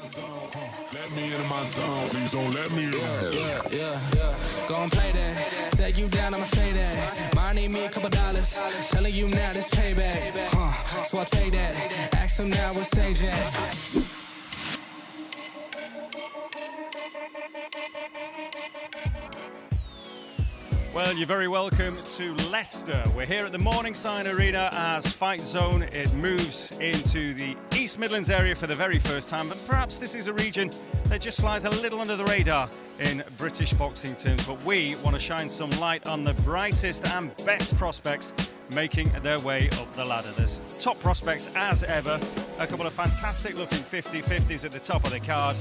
Let me in my zone, please don't let me in. Yeah. Gon' play that. Set you down, I'ma say that. Mine need me a couple dollars. Telling you now this payback. So I'll take that. Ask him now, we'll say that. Well, you're very welcome to Leicester. We're here at the Morningside Arena as Fight Zone. It moves into the East Midlands area for the very first time, but perhaps this is a region that just flies a little under the radar in British boxing terms. But we want to shine some light on the brightest and best prospects making their way up the ladder. There's top prospects as ever, a couple of fantastic looking 50-50s at the top of the card,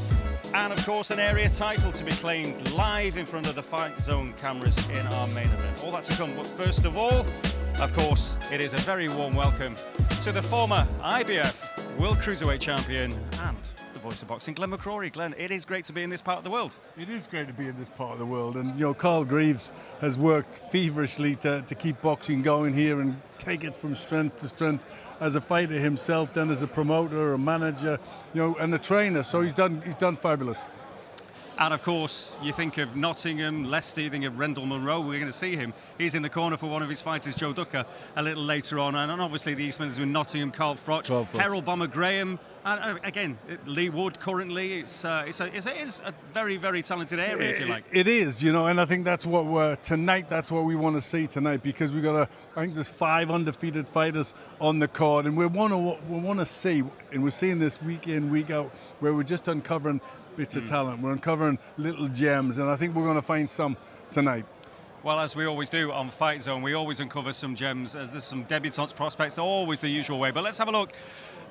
and of course an area title to be claimed live in front of the Fight Zone cameras in our main event. All that to come, but first of all, of course, it is a very warm welcome to the former IBF World Cruiserweight Champion and the voice of boxing, Glenn McCrory. Glenn, it is great to be in this part of the world. It is great to be in this part of the world, and you know, Carl Greaves has worked feverishly to keep boxing going here and take it from strength to strength as a fighter himself, then as a promoter, a manager, you know, and a trainer. So he's done fabulous. And of course, you think of Nottingham, Leicester, you think of Rendell Munro. We're going to see him. He's in the corner for one of his fighters, Joe Ducker, a little later on. And obviously the East Midlands with Nottingham, Carl Froch, Harold Bomber Graham, and again, Lee Wood currently. It is a very, very talented area, if you like. It is, you know, and I think that's what that's what we want to see tonight, because I think there's 5 undefeated fighters on the card, and we want to see, and we're seeing this week in, week out, where we're just uncovering bits of talent. We're uncovering little gems, and I think we're going to find some tonight. Well, as we always do on Fight Zone, we always uncover some gems. There's some debutants, prospects, always the usual way. But let's have a look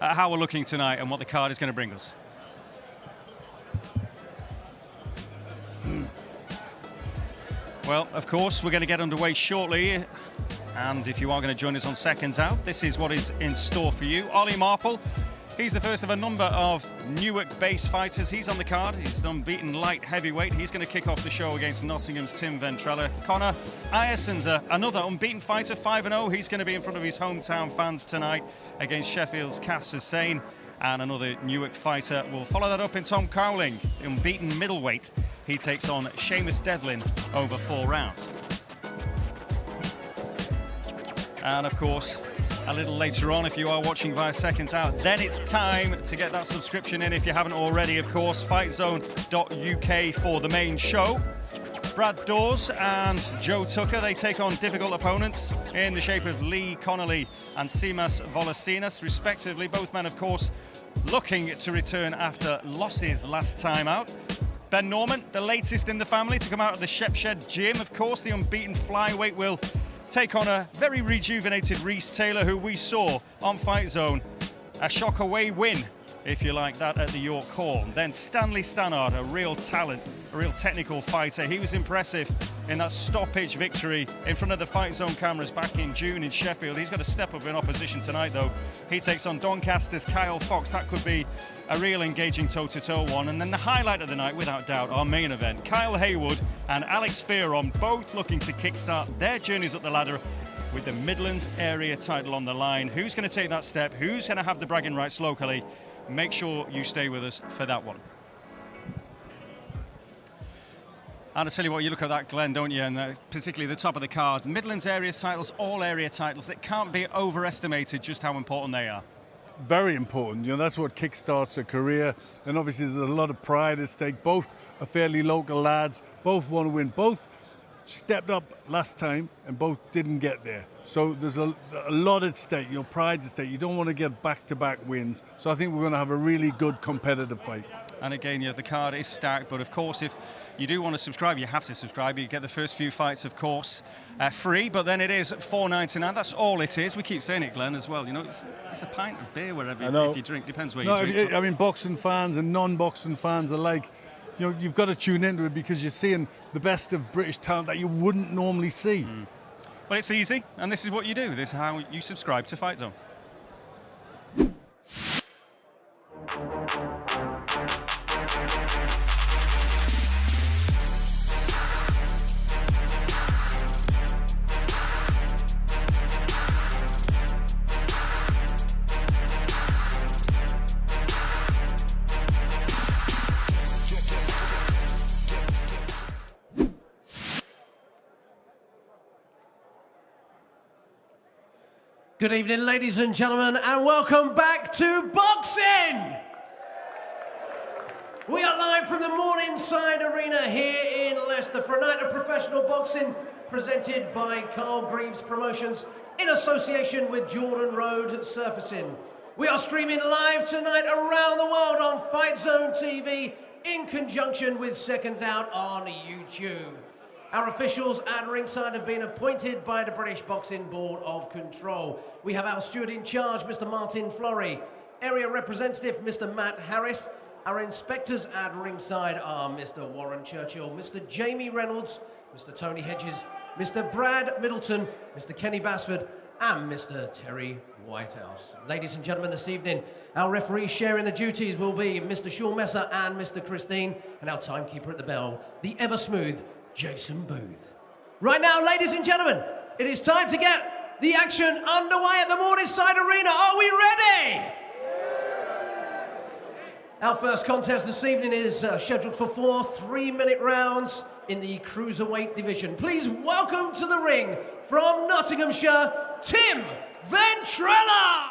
at how we're looking tonight and what the card is going to bring us. Well, of course, we're going to get underway shortly. And if you are going to join us on Seconds Out, this is what is in store for you. OLLY MARPLE. He's the first of a number of Newark-based fighters. He's on the card. He's an unbeaten light heavyweight. He's going to kick off the show against Nottingham's Tim Ventrella. Connor Ireson's another unbeaten fighter, 5-0. He's going to be in front of his hometown fans tonight against Sheffield's HUSSAIN. And another Newark fighter will follow that up in Tom Cowling, unbeaten middleweight. He takes on SEAMUS DEVLIN over 4 rounds. And of course, a little later on, if you are watching via Seconds Out, then it's time to get that subscription in if you haven't already. Of course, fightzone.uk for the main show. Brad Dawes and Joe Tucker, they take on difficult opponents in the shape of Lee Connolly and Seamus Volasinas, respectively. Both men, of course, looking to return after losses last time out. Ben Norman, the latest in the family to come out of the Shepshed gym. Of course, the unbeaten flyweight will take on a very rejuvenated Reese Taylor, who we saw on Fight Zone. A shock away win, if you like that, at the York Hall. Then Stanley Stannard, a real talent, a real technical fighter. He was impressive in that stoppage victory in front of the Fight Zone cameras back in June in Sheffield. He's got to step up in opposition tonight, though. He takes on Doncaster's Kyle Fox. That could be a real engaging toe-to-toe one. And then the highlight of the night, without doubt, our main event, Kyle Haywood and Alex Fearon, both looking to kickstart their journeys up the ladder with the Midlands area title on the line. Who's going to take that step? Who's going to have the bragging rights locally? Make sure you stay with us for that one. And I tell you what, you look at that, Glenn, don't you? And particularly the top of the card. Midlands area titles, all area titles, that can't be overestimated just how important they are. Very important, you know, that's what kickstarts a career, and obviously there's a lot of pride at stake. Both are fairly local lads, both want to win, both stepped up last time and both didn't get there. So there's a lot at stake, you know, pride at stake. You don't want to get back-to-back wins. So I think we're going to have a really good competitive fight. And again, the card is stacked, but of course, if you do want to subscribe, you have to subscribe. You get the first few fights, of course, free, but then it is $4.99. That's all it is. We keep saying it, Glenn, as well. You know, it's a pint of beer wherever if you drink. Depends where you drink. I mean, boxing fans and non-boxing fans alike, you know, you've got to tune into it because you're seeing the best of British talent that you wouldn't normally see. Well, it's easy, and this is what you do. This is how you subscribe to Fight Zone. Good evening, ladies and gentlemen, and welcome back to boxing! We are live from the Morningside Arena here in Leicester for a night of professional boxing presented by Carl Greaves Promotions in association with Jordan Road Surfacing. We are streaming live tonight around the world on FightZone TV in conjunction with SecondsOut on YouTube. Our officials at ringside have been appointed by the British Boxing Board of Control. We have our steward in charge, Mr. Martin Flory, area representative, Mr. Matt Harris. Our inspectors at ringside are Mr. Warren Churchill, Mr. Jamie Reynolds, Mr. Tony Hedges, Mr. Brad Middleton, Mr. Kenny Basford, and Mr. Terry Whitehouse. Ladies and gentlemen, this evening, our referees sharing the duties will be Mr. Sean Messer and Mr. Christine, and our timekeeper at the bell, the ever-smooth Jason Booth. Right now, ladies and gentlemen, it is time to get the action underway at the Morningside Arena. Are we ready? Our first contest this evening is scheduled for 4 3-minute rounds in the cruiserweight division. Please welcome to the ring from Nottinghamshire, Tim Ventrella!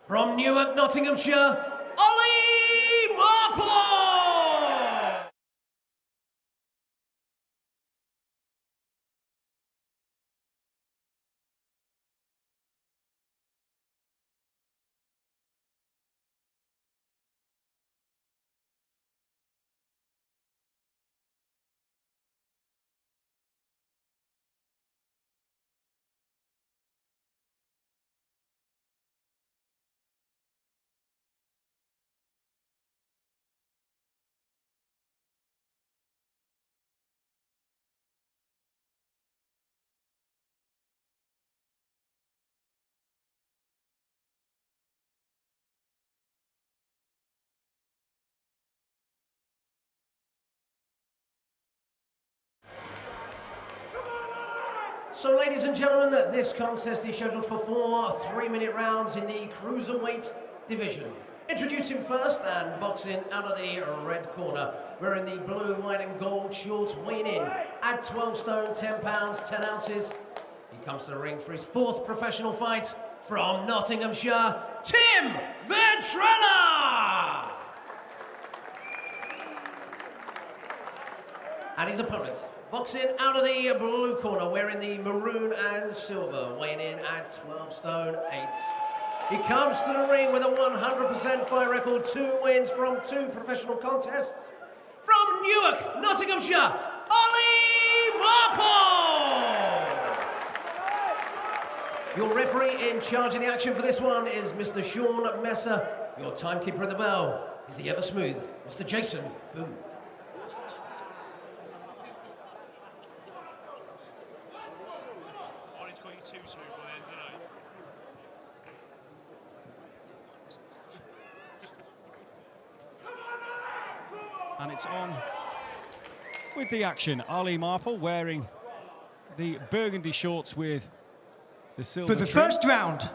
From Newark, Nottinghamshire, OLLY MARPLE! So, ladies and gentlemen, this contest is scheduled for 4 3-minute rounds in the cruiserweight division. Introducing first and boxing out of the red corner, wearing the blue, white and gold shorts, weighing in at 12 stone, 10 pounds, 10 ounces. He comes to the ring for his 4th professional fight from Nottinghamshire, Tim Ventrella! And his opponent, boxing out of the blue corner, wearing the maroon and silver, weighing in at 12 stone 8. He comes to the ring with a 100% fight record, 2 wins from 2 professional contests. From Newark, Nottinghamshire, OLLY MARPLE! Your referee in charge of the action for this one is Mr. Sean Messer. Your timekeeper at the bell is the ever-smooth Mr. Jason Booth. And it's on with the action. OLLY MARPLE wearing the burgundy shorts with the silver For the trim. first round.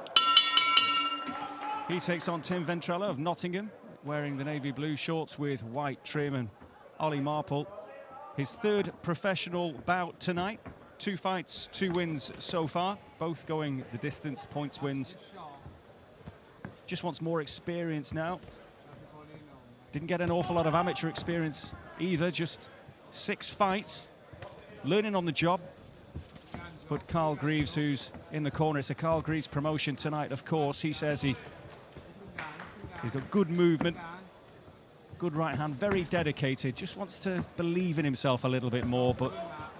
He takes on Tim Ventrella of Nottingham, wearing the navy blue shorts with white trim. And OLLY MARPLE, his 3rd professional bout tonight. 2 fights, 2 wins so far, both going the distance, points, wins. Just wants more experience now. Didn't get an awful lot of amateur experience either, just 6 fights, learning on the job. But Carl Greaves, who's in the corner, it's a Carl Greaves promotion tonight, of course. He says he's got good movement, good right hand, very dedicated, just wants to believe in himself a little bit more. But,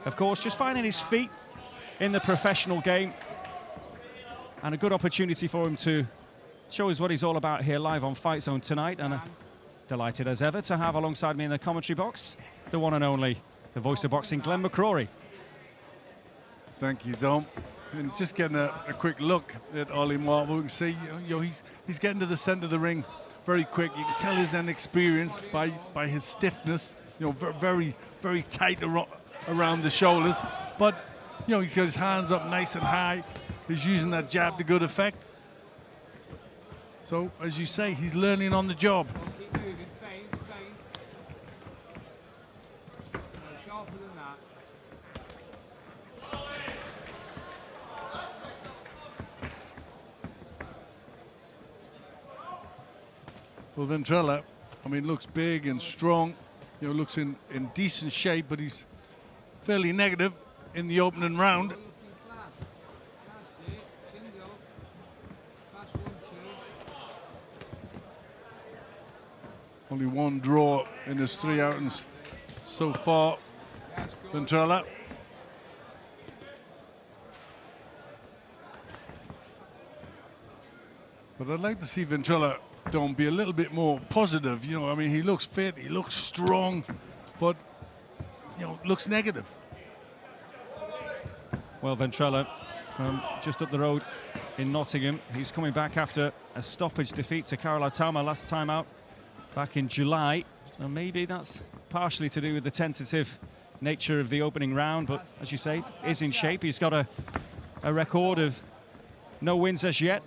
of course, just finding his feet in the professional game. And a good opportunity for him to show us what he's all about here live on Fight Zone tonight. And delighted as ever to have alongside me in the commentary box, the one and only, the voice of boxing, Glenn McCrory. Thank you, Dom. And just getting a quick look at OLLY Marple, we can see he's getting to the center of the ring very quick. You can tell his inexperience by his stiffness. Very, very tight around the shoulders. But he's got his hands up nice and high. He's using that jab to good effect. So, as you say, he's learning on the job. Well, Ventrella, I mean, looks big and strong. Looks in decent shape, but he's fairly negative in the opening round. Only one draw in his 3 outings so far, Ventrella. But I'd like to see Ventrella, Dom, be a little bit more positive. I mean, he looks fit, he looks strong, but, looks negative. Well, Ventrella, just up the road in Nottingham, he's coming back after a stoppage defeat to Kyle Haywood last time out back in July. So maybe that's partially to do with the tentative nature of the opening round, but as you say, is in shape. He's got a record of no wins as yet.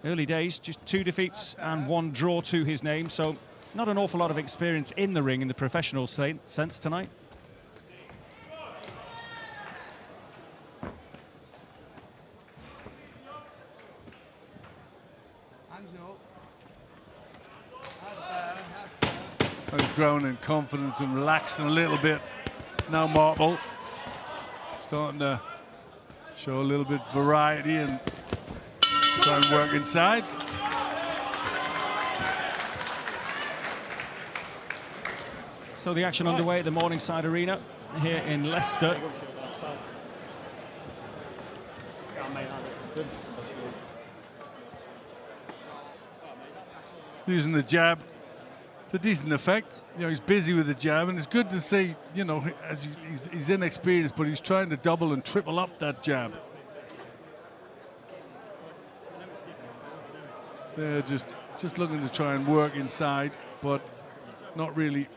Early days, just 2 defeats and 1 draw to his name, so not an awful lot of experience in the ring in the professional sense tonight. He's grown in confidence and relaxing a little bit. Now Marple starting to show a little bit of variety and try and work inside. So the action underway at the Morningside Arena here in Leicester. Using the jab to decent effect. He's busy with the jab, and it's good to see, as he's inexperienced, but he's trying to double and triple up that jab. They're just looking to try and work inside, but not really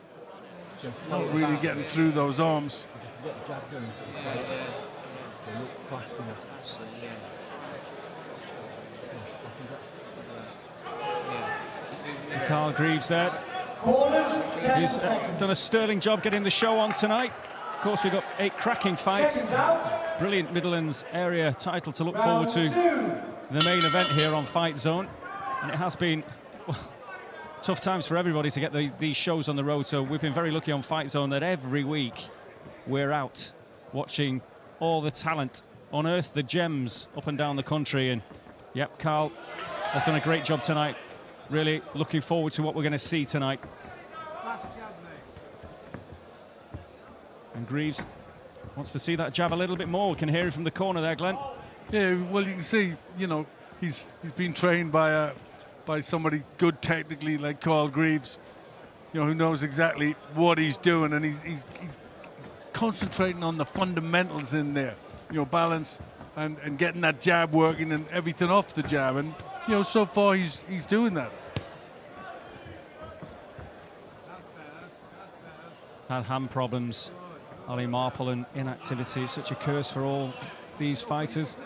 getting through those arms. Carl Greaves there. He's done a sterling job getting the show on tonight. Of course, we've got 8 cracking fights. Brilliant Midlands area title to look forward to. The main event here on Fight Zone. And it has been, well, tough times for everybody to get these shows on the road. So we've been very lucky on Fight Zone that every week we're out watching all the talent, unearth the gems up and down the country. And yep, Carl has done a great job tonight. Really looking forward to what we're going to see tonight. And Greaves wants to see that jab a little bit more. We can hear it from the corner there, Glenn. Yeah, well, you can see, he's been trained by somebody good technically like Kyle Greaves, who knows exactly what he's doing, and he's concentrating on the fundamentals in there, balance and getting that jab working and everything off the jab, and so far he's doing that. Had hand problems, OLLY Marple, and inactivity. Such a curse for all these fighters.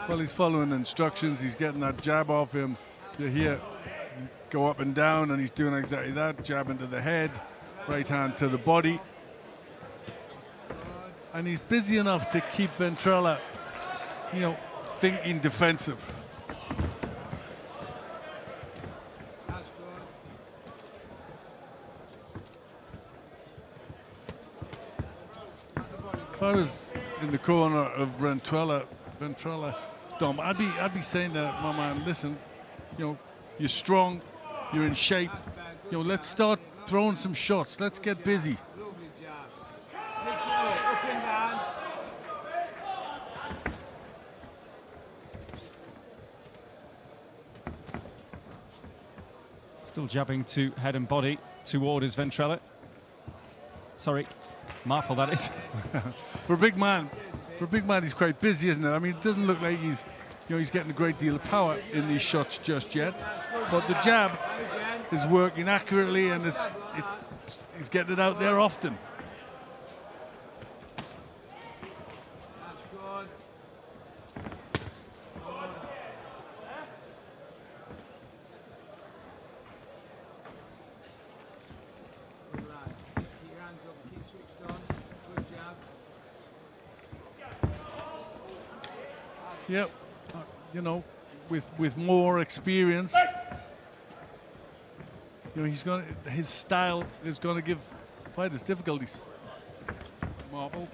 Well, he's following instructions. He's getting that jab off him. You hear go up and down, and he's doing exactly that. Jab into the head, right hand to the body. And he's busy enough to keep Ventrella, thinking defensive. If I was in the corner of Ventrella, Dom, I'd be saying to my man, listen, you're strong, you're in shape, let's start throwing some shots, let's get busy. Still jabbing to head and body towards Ventrella. Sorry, Marple, that is. For a big man, he's quite busy, isn't it? I mean, it doesn't look like he's, he's getting a great deal of power in these shots just yet. But the jab is working accurately, and he's getting it out there often. Yep, with more experience, his style is going to give fighters difficulties. Marple.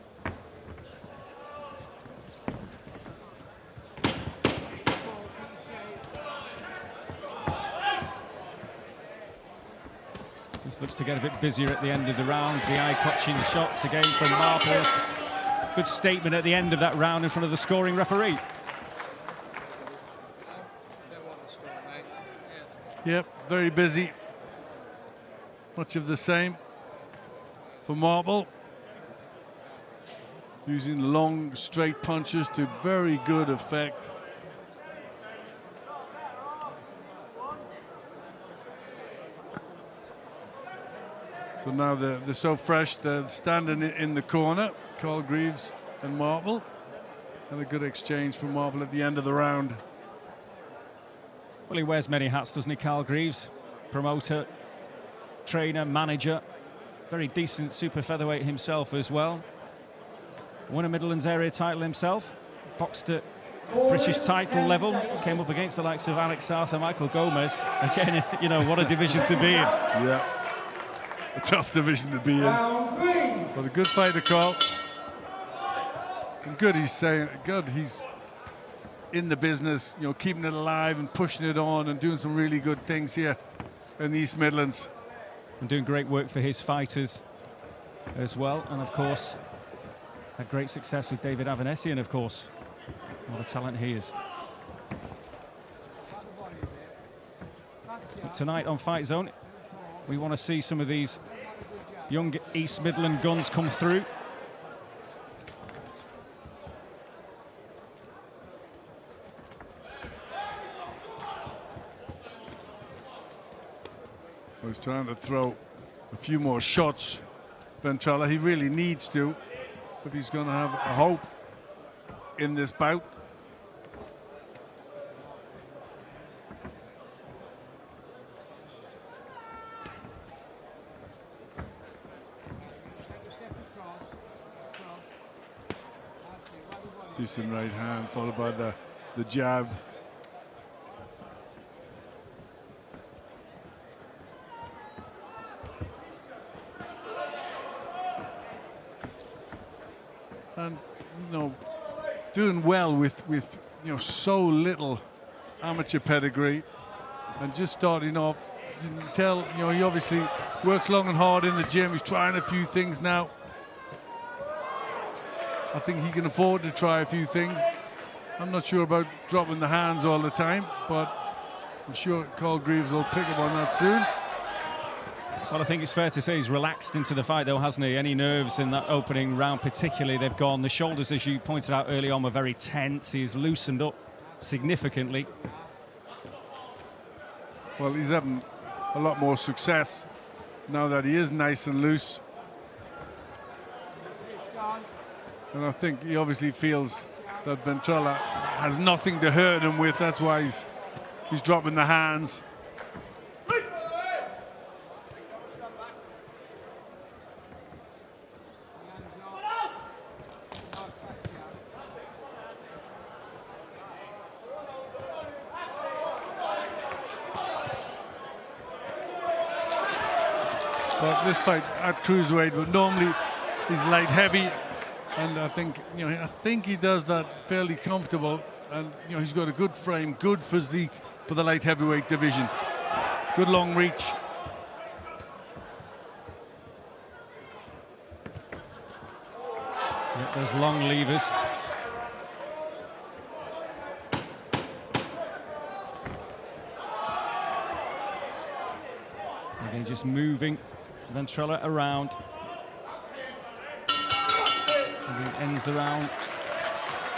Just looks to get a bit busier at the end of the round. The eye-catching shots again from Marple. Good statement at the end of that round in front of the scoring referee. Yep, very busy. Much of the same for Marple. Using long, straight punches to very good effect. So now they're so fresh, they're standing in the corner, Kyle Greaves and Marple. And a good exchange from Marple at the end of the round. Well, he wears many hats, doesn't he, Kyle Greaves? Promoter, trainer, manager. Very decent super featherweight himself as well. Won a Midlands area title himself. Boxed at British title level. Came up against the likes of Alex Arthur, Michael Gomez. Again, what a division to be in. Yeah, a tough division to be in. But a good fighter, Carl. And good, he's in the business, keeping it alive and pushing it on and doing some really good things here in the East Midlands. And doing great work for his fighters as well. And of course, had great success with David Avanesian, of course. What a talent he is. But tonight on Fight Zone, we want to see some of these young East Midland guns come through. He's trying to throw a few more shots, Ventrella. He really needs to, but he's going to have a hope in this bout. Decent right hand, followed by the jab. And doing well with so little amateur pedigree, and just starting off. You can tell he obviously works long and hard in the gym. He's trying a few things now. I think he can afford to try a few things. I'm not sure about dropping the hands all the time, but I'm sure Kyle Greaves will pick up on that soon. Well, I think it's fair to say he's relaxed into the fight, though, hasn't he? Any nerves in that opening round, particularly, they've gone. The shoulders, as you pointed out early on, were very tense. He's loosened up significantly. Well, he's having a lot more success now that he is nice and loose. And I think he obviously feels that Ventrella has nothing to hurt him with. That's why he's dropping the hands. But this fight at cruiserweight, but normally he's light heavy, and I think he does that fairly comfortable, and he's got a good frame, good physique for the light heavyweight division. Good long reach. Yep, those long levers. They're just moving Ventrella around. And he ends the round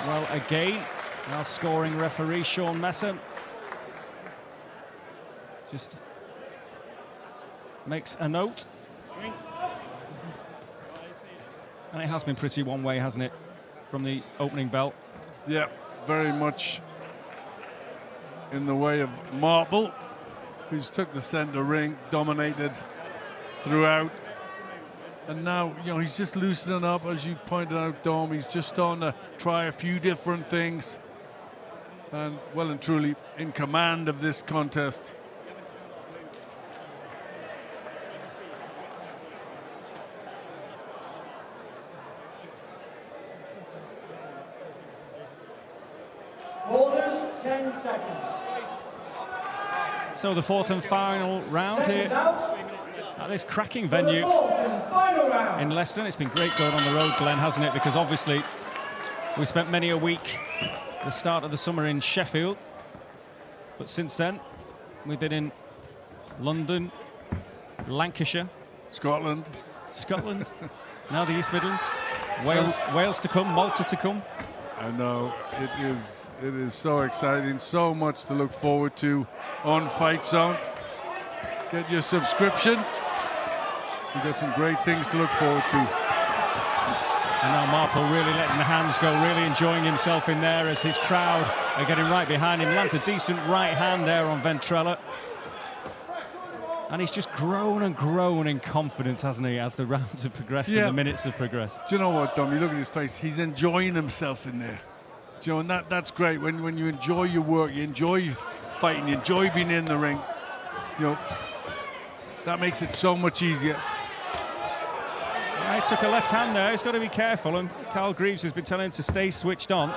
well again. Now scoring referee Sean Messer just makes a note. And it has been pretty one way, hasn't it, from the opening bell? Yeah, very much in the way of Marple, who's took the center ring, dominated throughout. And now, you know, he's just loosening up, as you pointed out, Dom. He's just starting to try a few different things. And well and truly in command of this contest. Corners, 10 seconds. So the fourth and final round here at this cracking venue in Leicester. It's been great going on the road, Glenn, hasn't it? Because obviously we spent many a week the start of the summer in Sheffield, but since then we've been in London, Lancashire, Scotland, now the East Midlands, Wales to come, Malta to come. I know, it is so exciting, so much to look forward to on Fight Zone. Get your subscription. We've got some great things to look forward to. And now Marple really letting the hands go, really enjoying himself in there as his crowd are getting right behind him. Lands a decent right hand there on Ventrella. And he's just grown and grown in confidence, hasn't he, as the rounds have progressed and the minutes have progressed. Do you know what, Dom? You look at his face, he's enjoying himself in there. Do you know, and that's great. When you enjoy your work, you enjoy fighting, you enjoy being in the ring, you know, that makes it so much easier. He took a left hand there, he's got to be careful, and Carl Greaves has been telling him to stay switched on.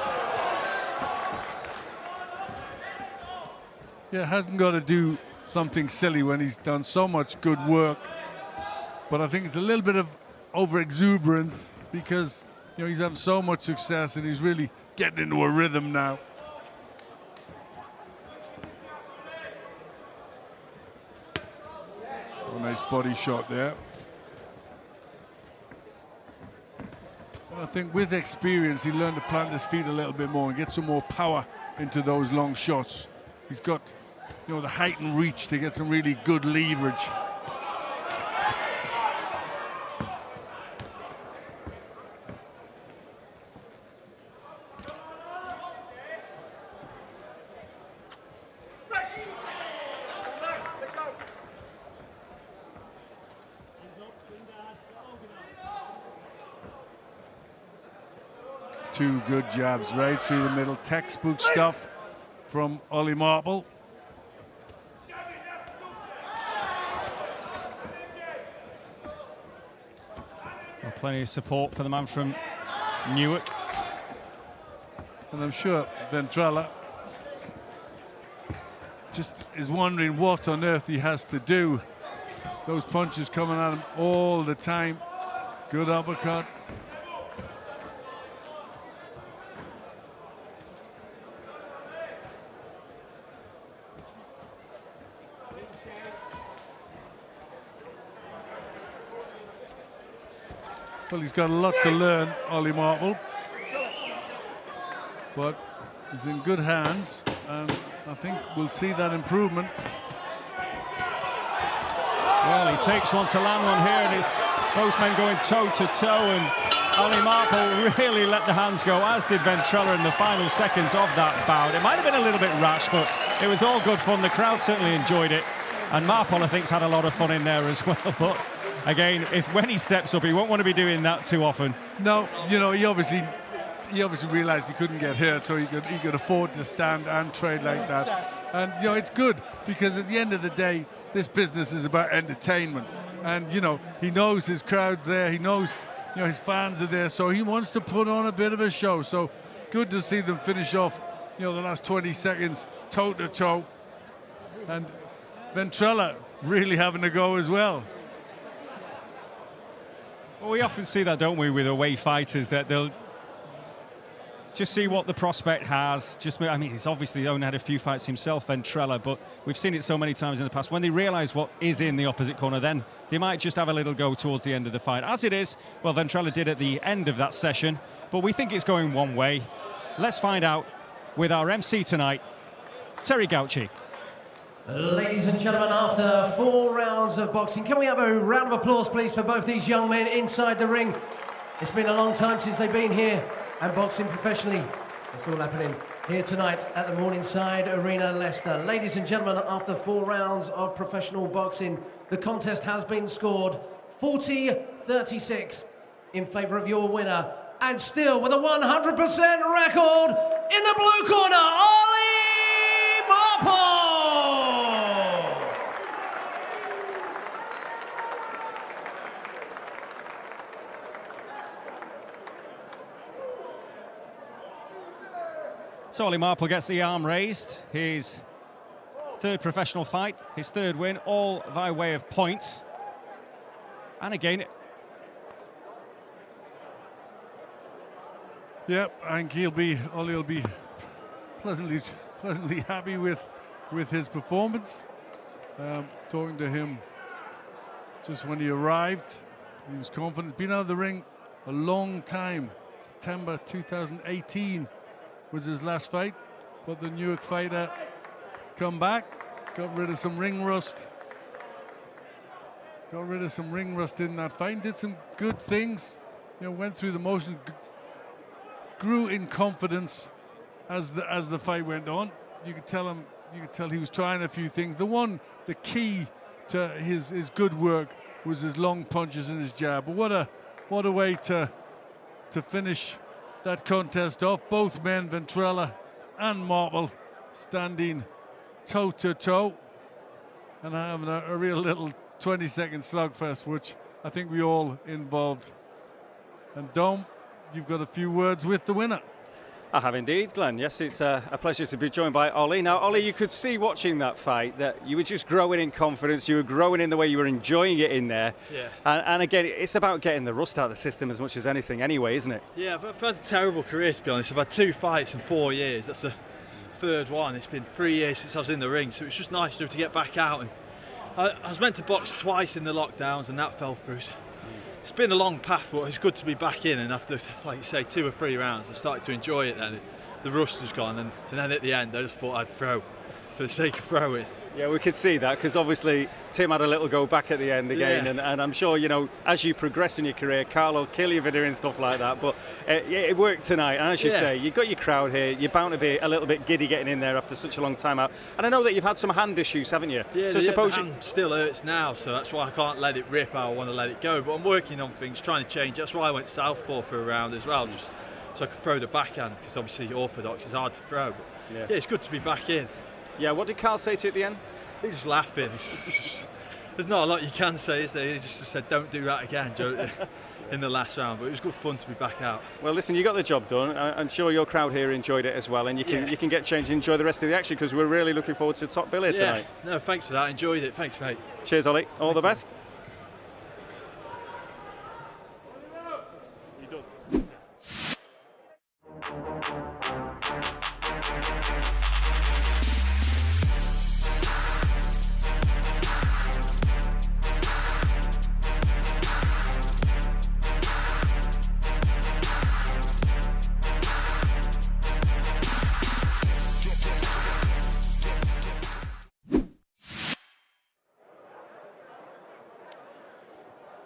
Yeah, hasn't got to do something silly when he's done so much good work. But I think it's a little bit of over-exuberance because, you know, he's having so much success and he's really getting into a rhythm now. Oh, nice body shot there. I think with experience, he learned to plant his feet a little bit more and get some more power into those long shots. He's got, you know, the height and reach to get some really good leverage. Two good jabs right through the middle. Textbook stuff from OLLY Marple. Well, plenty of support for the man from Newark. And I'm sure Ventrella just is wondering what on earth he has to do. Those punches coming at him all the time. Good uppercut. Well, he's got a lot to learn, OLLY Marple, but he's in good hands, and I think we'll see that improvement. Well, he takes one to land one here, and it's both men going toe-to-toe, and OLLY Marple really let the hands go, as did Ventrella in the final seconds of that bout. It might have been a little bit rash, but it was all good fun. The crowd certainly enjoyed it, and Marple, I think, has had a lot of fun in there as well, but again, when he steps up, he won't want to be doing that too often. No, you know, he obviously realized he couldn't get hurt, so he could afford to stand and trade like that. And, you know, it's good, because at the end of the day, this business is about entertainment. And, you know, he knows his crowd's there, he knows, you know, his fans are there, so he wants to put on a bit of a show. So good to see them finish off, you know, the last 20 seconds toe-to-toe. And Ventrella really having a go as well. Well, we often see that, don't we, with away fighters, that they'll just see what the prospect has. I mean, he's obviously only had a few fights himself, Ventrella, but we've seen it so many times in the past. When they realise what is in the opposite corner, then they might just have a little go towards the end of the fight. As it is, well, Ventrella did at the end of that session, but we think it's going one way. Let's find out with our MC tonight, Terry Gauci. Ladies and gentlemen, after 4 rounds of boxing, can we have a round of applause, please, for both these young men inside the ring? It's been a long time since they've been here and boxing professionally. It's all happening here tonight at the Morningside Arena, Leicester. Ladies and gentlemen, after 4 rounds of professional boxing, the contest has been scored 40-36 in favour of your winner. And still with a 100% record in the blue corner, OLLY MARPLE! So OLLY MARPLE gets the arm raised. His 3rd professional fight, his 3rd win, all by way of points. And again, yep, I think OLLY will be pleasantly happy with his performance. Talking to him just when he arrived, he was confident. Been out of the ring a long time. September 2018 was his last fight, but the Newark fighter come back, got rid of some ring rust. Got rid of some ring rust in that fight. Did some good things. You know, went through the motion. Grew in confidence as the fight went on. You could tell he was trying a few things. The key to his good work was his long punches and his jab. But what a way to finish that contest off. Both men, Ventrella and MARPLE, standing toe to toe and having a real little 20-second slugfest, which I think we all involved. And Dom, you've got a few words with the winner. I have indeed, Glenn. Yes, it's a pleasure to be joined by OLLY. Now, OLLY, you could see watching that fight that you were just growing in confidence. You were growing in the way you were enjoying it in there. Yeah. And again, it's about getting the rust out of the system as much as anything anyway, isn't it? Yeah, I've had a terrible career, to be honest. I've had 2 fights in 4 years. That's the 3rd one. It's been 3 years since I was in the ring, so it's just nice to get back out. And I was meant to box twice in the lockdowns, and that fell through. It's been a long path, but it's good to be back in, and after, like you say, 2 or 3 rounds, I started to enjoy it then. The rust was gone, and then at the end, I just thought I'd throw for the sake of throwing. Yeah, we could see that, because obviously Tim had a little go back at the end again, Yeah. and I'm sure, you know, as you progress in your career, Carl will kill you for doing stuff like that, but it worked tonight, and as you say, you've got your crowd here, you're bound to be a little bit giddy getting in there after such a long time out, and I know that you've had some hand issues, haven't you? Yeah, so suppose the hand still hurts now, so that's why I can't let it rip how I want to let it go, but I'm working on things, trying to change. That's why I went southpaw for a round as well, just so I could throw the backhand, because obviously orthodox is hard to throw, but yeah, it's good to be back in. Yeah, what did Carl say to you at the end? He was laughing. There's not a lot you can say, is there? He just said, don't do that again in the last round, but it was good fun to be back out. Well, listen, you got the job done. I'm sure your crowd here enjoyed it as well, and you can get changed and enjoy the rest of the action, because we're really looking forward to the top bill here tonight. No, thanks for that. Enjoyed it. Thanks, mate. Cheers, OLLY. All the best.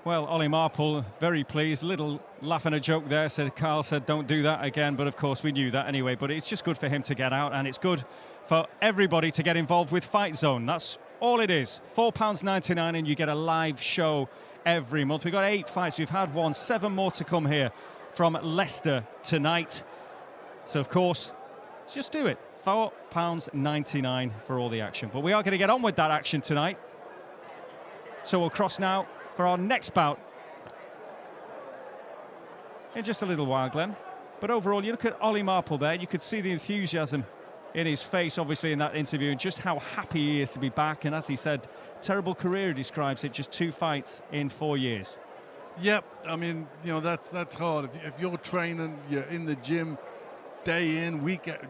Well, OLLY MARPLE, very pleased. Little laugh and a joke there. Carl said, don't do that again. But of course, we knew that anyway. But it's just good for him to get out. And it's good for everybody to get involved with Fight Zone. That's all it is. £4.99 and you get a live show every month. We've got 8 fights. We've had 1, 7 more to come here from Leicester tonight. So, of course, just do it. £4.99 for all the action. But we are going to get on with that action tonight. So we'll cross now for our next bout in just a little while, Glenn. But overall, you look at OLLY MARPLE there, you could see the enthusiasm in his face, obviously, in that interview, and just how happy he is to be back. And as he said, terrible career, he describes it, just 2 fights in 4 years. Yep, I mean, you know, that's hard. If you're training, you're in the gym, day in,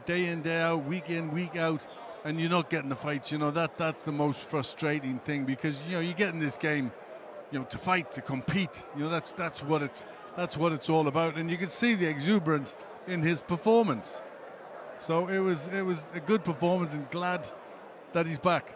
day out, week in, week out, and you're not getting the fights. You know, that's the most frustrating thing, because you know you get in this game, you know, to fight, to compete. You know, that's what it's all about, and you can see the exuberance in his performance. So it was a good performance, and glad that he's back.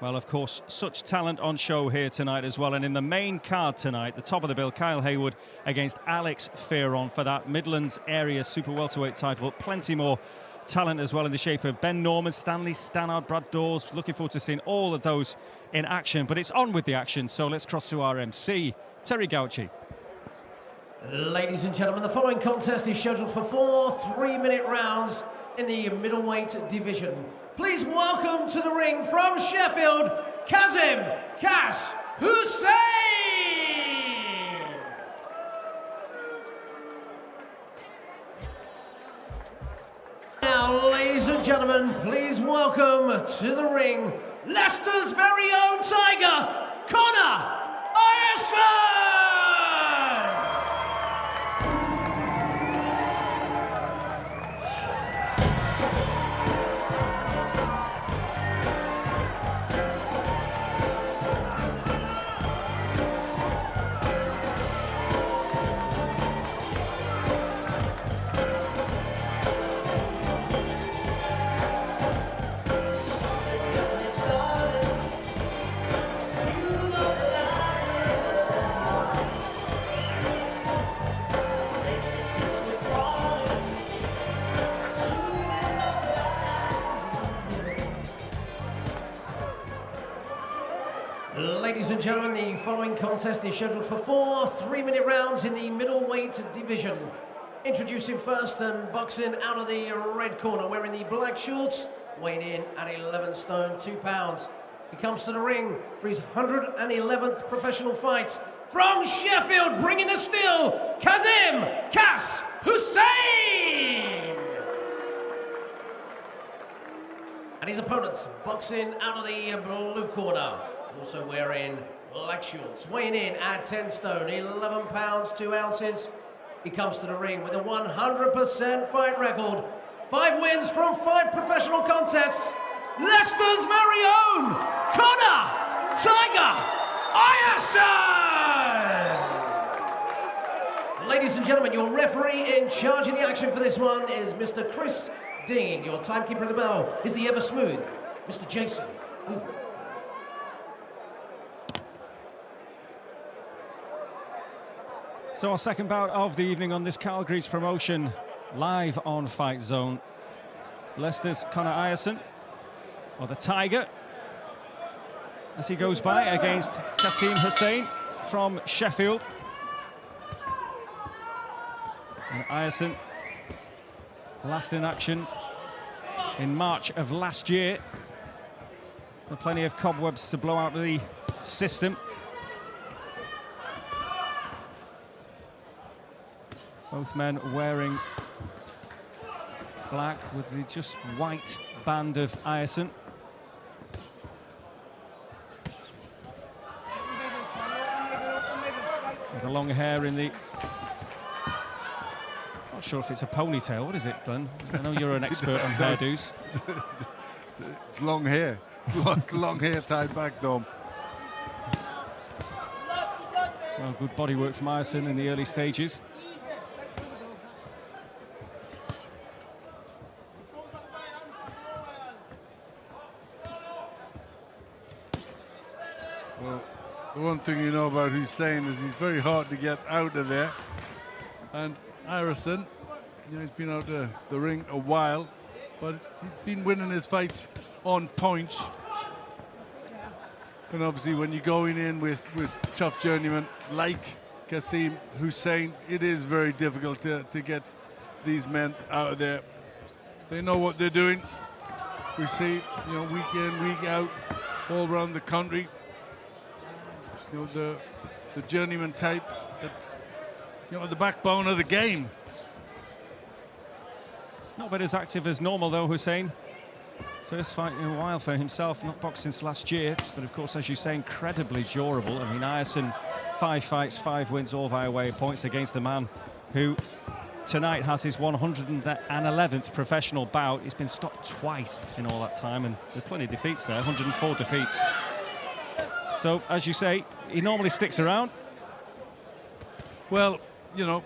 Well, of course, such talent on show here tonight as well. And in the main card tonight, the top of the bill, Kyle Haywood against Alex Fearon for that Midlands area super welterweight title. Plenty more talent as well in the shape of Ben Norman, Stanley Stannard, Brad Dawes. Looking forward to seeing all of those in action. But it's on with the action, so let's cross to our MC, Terry Gauci. Ladies and gentlemen, the following contest is scheduled for 4 3-minute rounds in the middleweight division. Please welcome to the ring from Sheffield, QASIM HUSSAIN! Now, ladies and gentlemen, please welcome to the ring Leicester's very own Tiger, Connor IRESON! Ladies and gentlemen, the following contest is scheduled for 4 3-minute rounds in the middleweight division. Introducing first and boxing out of the red corner, wearing the black shorts, weighing in at 11 stone 2 pounds. He comes to the ring for his 111th professional fight. From Sheffield, bringing the steel, QASIM HUSSAIN! And his opponents boxing out of the blue corner, also wearing black shorts, weighing in at 10 stone, 11 pounds 2 ounces. He comes to the ring with a 100% fight record, 5 wins from 5 professional contests. Leicester's very own Connor Tiger IRESON! Ladies and gentlemen, your referee in charge of the action for this one is Mr. Chris Dean. Your timekeeper of the bell is the ever smooth Mr. Jason. Ooh. So our second bout of the evening on this Kyle Greaves promotion, live on Fight Zone. Leicester's Connor IRESON, or the Tiger, as he goes by against QASIM HUSSAIN from Sheffield. And IRESON, last in action in March of last year. With plenty of cobwebs to blow out the system. Both men wearing black with the just white band of IRESON. With the long hair in the... Not sure if it's a ponytail. What is it, Glenn? I know you're an expert on hairdos. It's long hair. It's long hair tied back, Dom. Well, good body work from IRESON in the early stages. Well, the one thing you know about HUSSAIN is he's very hard to get out of there. And IRESON, you know, he's been out the ring a while, but he's been winning his fights on points. And obviously when you're going in with tough journeymen like QASIM HUSSAIN, it is very difficult to get these men out of there. They know what they're doing. We see, you know, week in, week out, all around the country. You know, the journeyman type, that's, you know, the backbone of the game. Not been as active as normal though, HUSSAIN. First fight in a while for himself, not boxed since last year, but of course, as you say, incredibly durable. I mean, IRESON, 5 fights, 5 wins, all via way of points against a man who tonight has his 111th professional bout. He's been stopped twice in all that time, and there's plenty of defeats there, 104 defeats. So, as you say, he normally sticks around. Well, you know,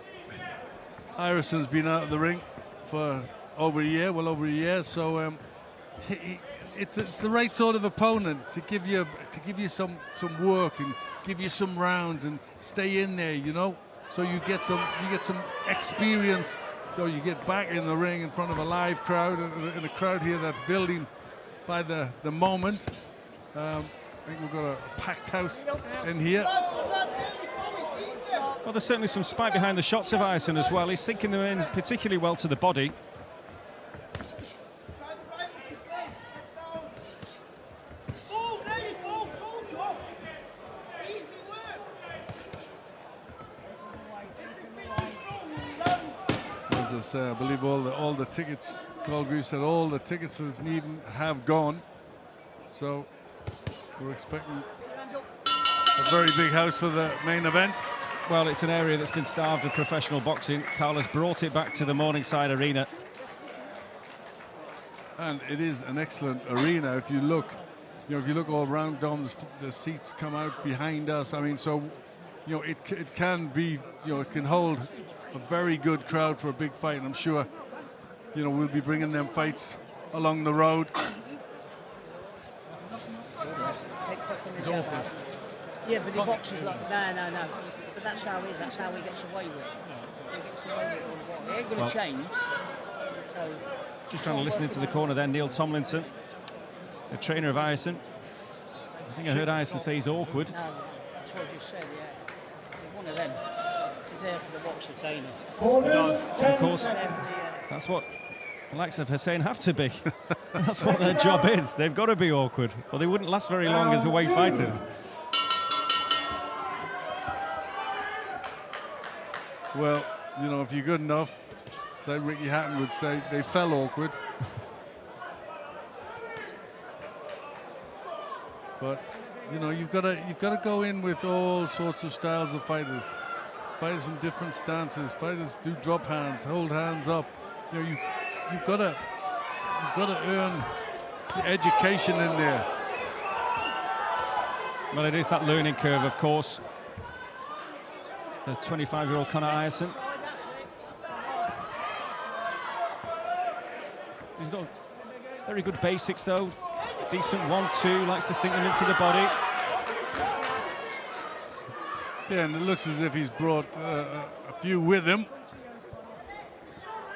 IRESON's been out of the ring for over a year, well over a year, so it's the right sort of opponent to give you some work and give you some rounds and stay in there, you know. So you get some experience. So you get back in the ring in front of a live crowd, in a crowd here that's building by the moment. I think we've got a packed house in here. Well, there's certainly some spike behind the shots of IRESON as well. He's sinking them in particularly well to the body. As I say, I believe all the tickets, Kyle Greaves said all the tickets that's needed have gone. So we're expecting a very big house for the main event. Well, it's an area that's been starved of professional boxing. Kyle has brought it back to the Morningside Arena. And it is an excellent arena. If you look, you know, if you look all around, the seats come out behind us. I mean, so, you know, it can be, you know, it can hold a very good crowd for a big fight. And I'm sure, you know, we'll be bringing them fights along the road. It's awkward. Yeah, but he boxes like, no. But that's how it is, that's how he gets away with it. He gets away with it. He ain't going to change. So, just trying to listen into the corner there, Neil Tomlinson, the trainer of IRESON. I think I heard IRESON say he's awkward. No, that's what I just said, yeah. He's one of them. He's there for the boxer trainer. Of course, that's what the likes of HUSSAIN have to be. That's what their job is. They've got to be awkward, or they wouldn't last very long as away fighters. Well, you know, if you're good enough, so Ricky Hatton would say, they fell awkward. But you know, you've got to go in with all sorts of styles of fighters. Fighters from different stances. Fighters do drop hands, hold hands up. You know, you've got to earn the education in there. Well, it is that learning curve, of course. The 25-year-old Conor IRESON. He's got very good basics, though. Decent 1-2, likes to sink them into the body. Yeah, and it looks as if he's brought a few with him.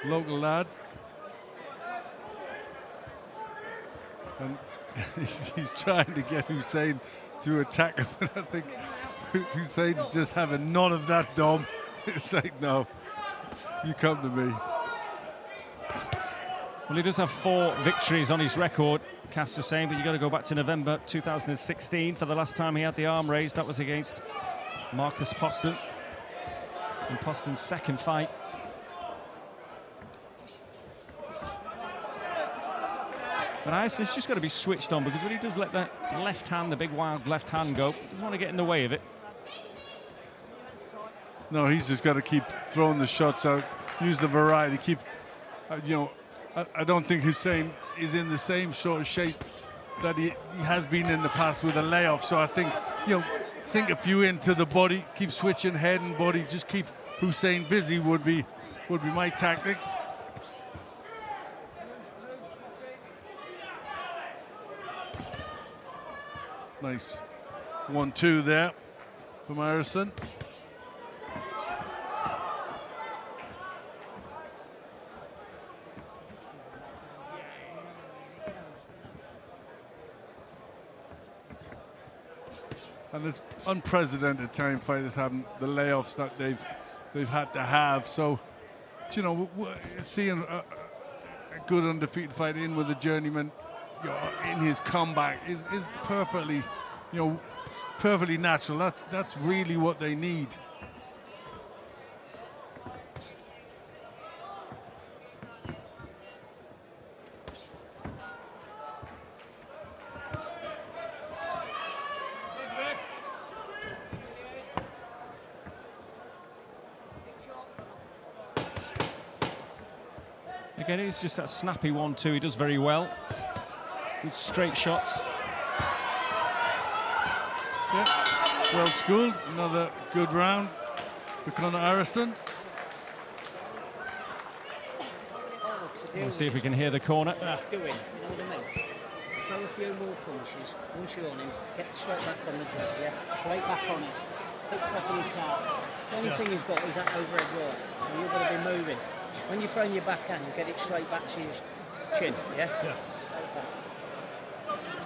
Local lad. And he's trying to get HUSSAIN to attack him, and I think HUSSAIN's just having none of that, Dom. It's like, no, you come to me. Well, he does have 4 victories on his record, Cass HUSSAIN, but you've got to go back to November 2016 for the last time he had the arm raised. That was against Marcus Poston in Poston's second fight. But IRESON's just got to be switched on, because when he does let that left hand, the big wild left hand go, he doesn't want to get in the way of it. No, he's just got to keep throwing the shots out, use the variety, keep, you know, I don't think HUSSAIN is in the same sort of shape that he has been in the past with a layoff. So I think, you know, sink a few into the body, keep switching head and body, just keep HUSSAIN busy would be my tactics. Nice 1-2 there from IRESON. And it's unprecedented time fighters having the layoffs that they've had to have. So, you know, seeing a good undefeated fight in with a journeyman, you know, in his comeback is perfectly, you know, perfectly natural. That's really what they need. Again, it's just that snappy 1-2. He does very well. Good straight shots. Yeah, well schooled. Another good round for Conor IRESON. We'll see if we can hear the corner. Do it, you know what I mean? Throw a few more punches, once you're on him, get straight back on the jab, yeah? Straight back on it, pick properly tight. The only thing he's got is that overhead right, so you've got to be moving. When you're throwing your backhand, you get it straight back to your chin, yeah? Yeah.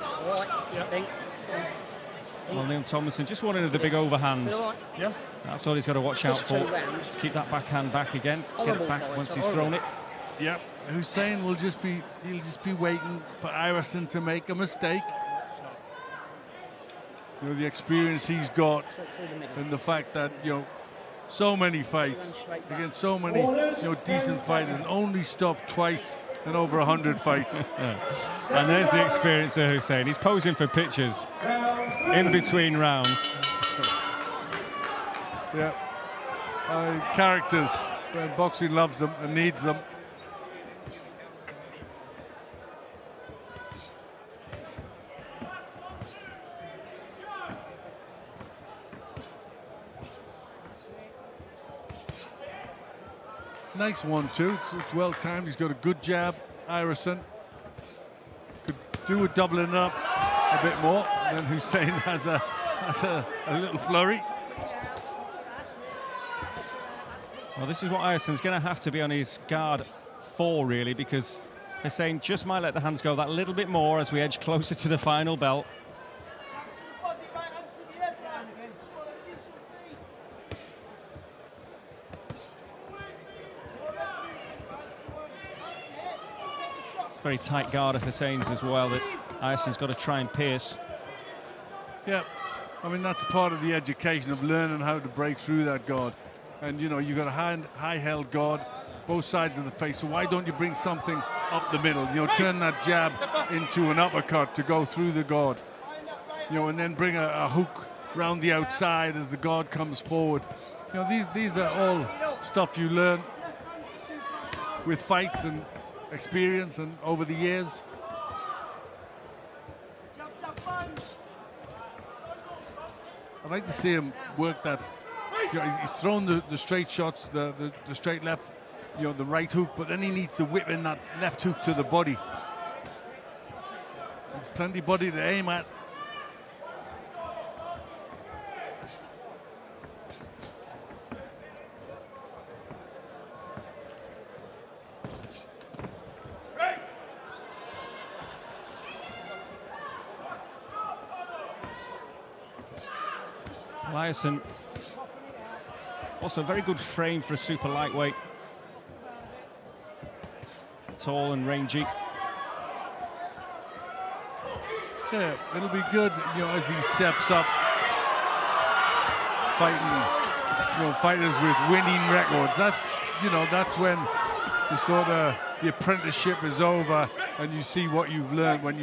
All right, I think. Well, Neil Thomason just wanted the big overhands. Right? Yeah. That's all he's got to watch out for. To keep that backhand back again. Get it back once he's thrown it. Yeah. HUSSAIN will just be, he'll just be waiting for IRESON to make a mistake. You know, the experience he's got and the fact that, you know, so many fights against so many, you know, decent fighters, and only stopped twice in over 100 fights. Yeah. And there's the experience of HUSSAIN. He's posing for pictures in between rounds. Yeah. Characters. Boxing loves them and needs them. Nice 1-2. It's well timed. He's got a good jab. IRESON could do with doubling up a bit more. And then HUSSAIN has a little flurry. Well, this is what IRESON's going to have to be on his guard for, really, because HUSSAIN just might let the hands go that little bit more as we edge closer to the final bell. Very tight guard of HUSSAIN's as well that IRESON's got to try and pierce. Yeah, I mean, that's part of the education of learning how to break through that guard. And, you know, you've got a high-held guard, both sides of the face, so why don't you bring something up the middle? You know, turn that jab into an uppercut to go through the guard. You know, and then bring a hook round the outside as the guard comes forward. You know, these are all stuff you learn with fights and experience and over the years. I'd like to see him work that. You know, he's thrown the straight shots, the straight left, you know, the right hook, but then he needs to whip in that left hook to the body. There's plenty of body to aim at. IRESON, also a very good frame for a super lightweight. Tall and rangy. Yeah, it'll be good, you know, as he steps up, fighting, you know, fighters with winning records. That's, you know, that's when the sort of the apprenticeship is over and you see what you've learned when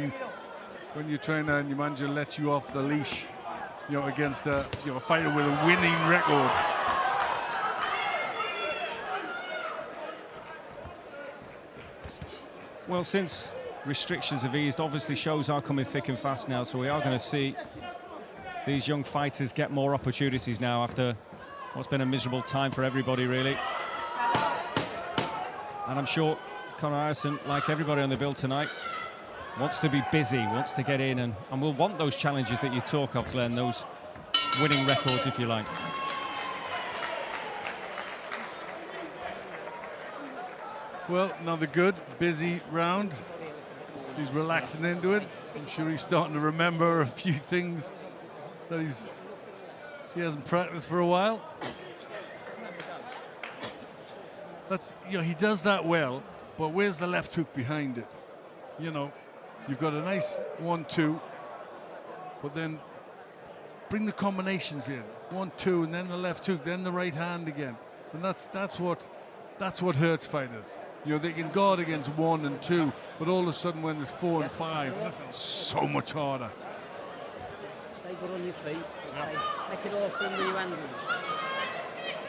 your trainer and your manager let you off the leash, you know, against a, you know, a fighter with a winning record. Well, since restrictions have eased, obviously shows are coming thick and fast now, so we are going to see these young fighters get more opportunities now after what's been a miserable time for everybody, really. And I'm sure Conor IRESON, like everybody on the bill tonight, wants to be busy, wants to get in, and will want those challenges that you talk of, Glenn, those winning records, if you like. Well, another good, busy round. He's relaxing into it. I'm sure he's starting to remember a few things that he hasn't practiced for a while. That's, you know, he does that well, but where's the left hook behind it? You know, you've got a nice 1-2, but then bring the combinations in. 1-2, and then the left hook, then the right hand again. And that's what hurts fighters. You know, they can guard against 1 and 2, but all of a sudden when there's 4 and 5, it's so much harder. Stay good on your feet. Okay. Make it all from the handles.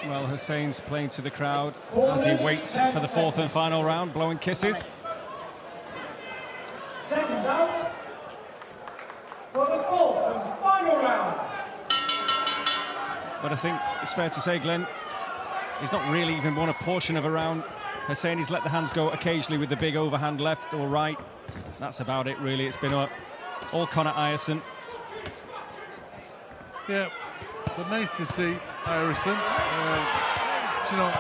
Well, Hussein's playing to the crowd as he waits for the fourth and final round, blowing kisses. Seconds out for the fourth and final round. But I think it's fair to say, Glenn, he's not really even won a portion of a round. Hussain, he's let the hands go occasionally with the big overhand left or right. That's about it, really. It's been all Conor IRESON. Yeah, but nice to see IRESON. You know,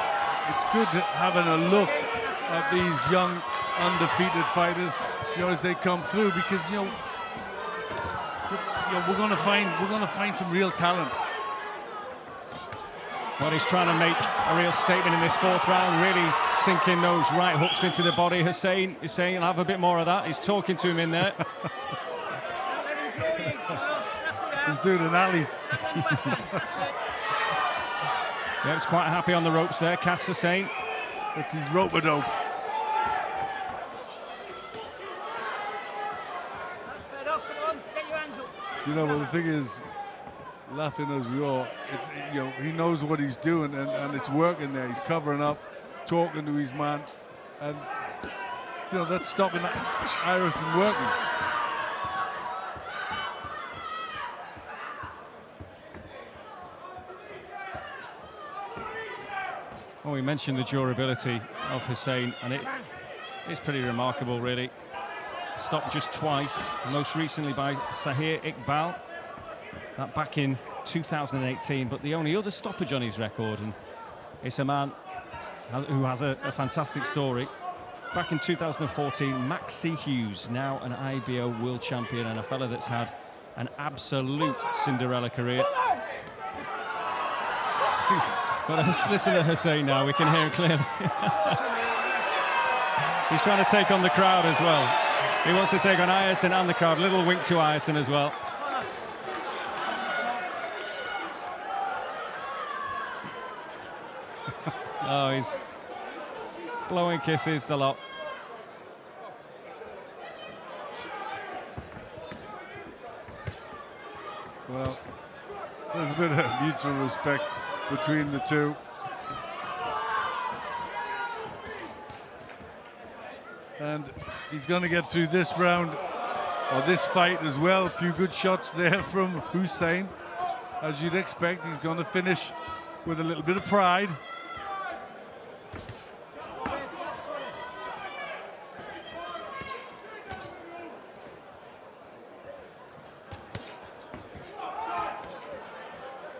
it's good having a look at these young, undefeated fighters, you know, as they come through, because you know we're going to find some real talent. Well, he's trying to make a real statement in this fourth round, really sinking those right hooks into the body. Hussain is saying, I'll have a bit more of that. He's talking to him in there. He's doing an alley. Yeah, he's quite happy on the ropes there, Cass Hussain. It's his rope-a-dope. You know, but the thing is, laughing as we are, it's, you know, he knows what he's doing, and it's working there. He's covering up, talking to his man, and you know that's stopping IRESON working. Well, we mentioned the durability of Hussain, and it's pretty remarkable, really. Stopped just twice, most recently by Sahir Iqbal, that back in 2018, but the only other stoppage on his record, and it's a man who has a fantastic story. Back in 2014, Maxie Hughes, now an IBO world champion, and a fella that's had an absolute Cinderella career. But listen to Hussain now, we can hear him clearly. He's trying to take on the crowd as well. He wants to take on IRESON and the crowd. Little wink to IRESON as well. Oh, he's blowing kisses, the lot. Well, there's a bit of mutual respect between the two. And he's going to get through this round, or this fight as well. A few good shots there from Hussain. As you'd expect, he's going to finish with a little bit of pride.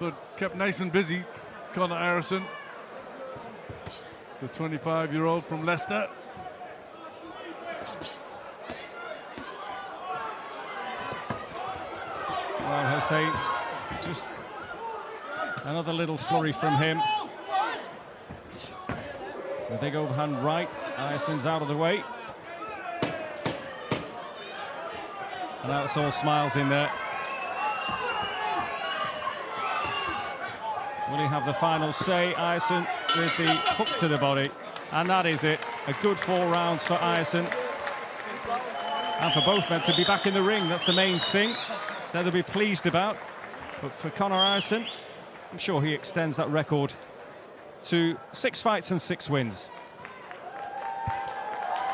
But kept nice and busy, Conor IRESON, the 25-year-old from Leicester. Well, Hussain, just another little flurry from him. The big overhand right, IRESON's out of the way. And now it's all smiles in there. Will he have the final say? IRESON with the hook to the body. And that is it. A good 4 rounds for IRESON. And for both men to be back in the ring, that's the main thing that they'll be pleased about. But for Conor IRESON, I'm sure he extends that record to 6 fights and 6 wins.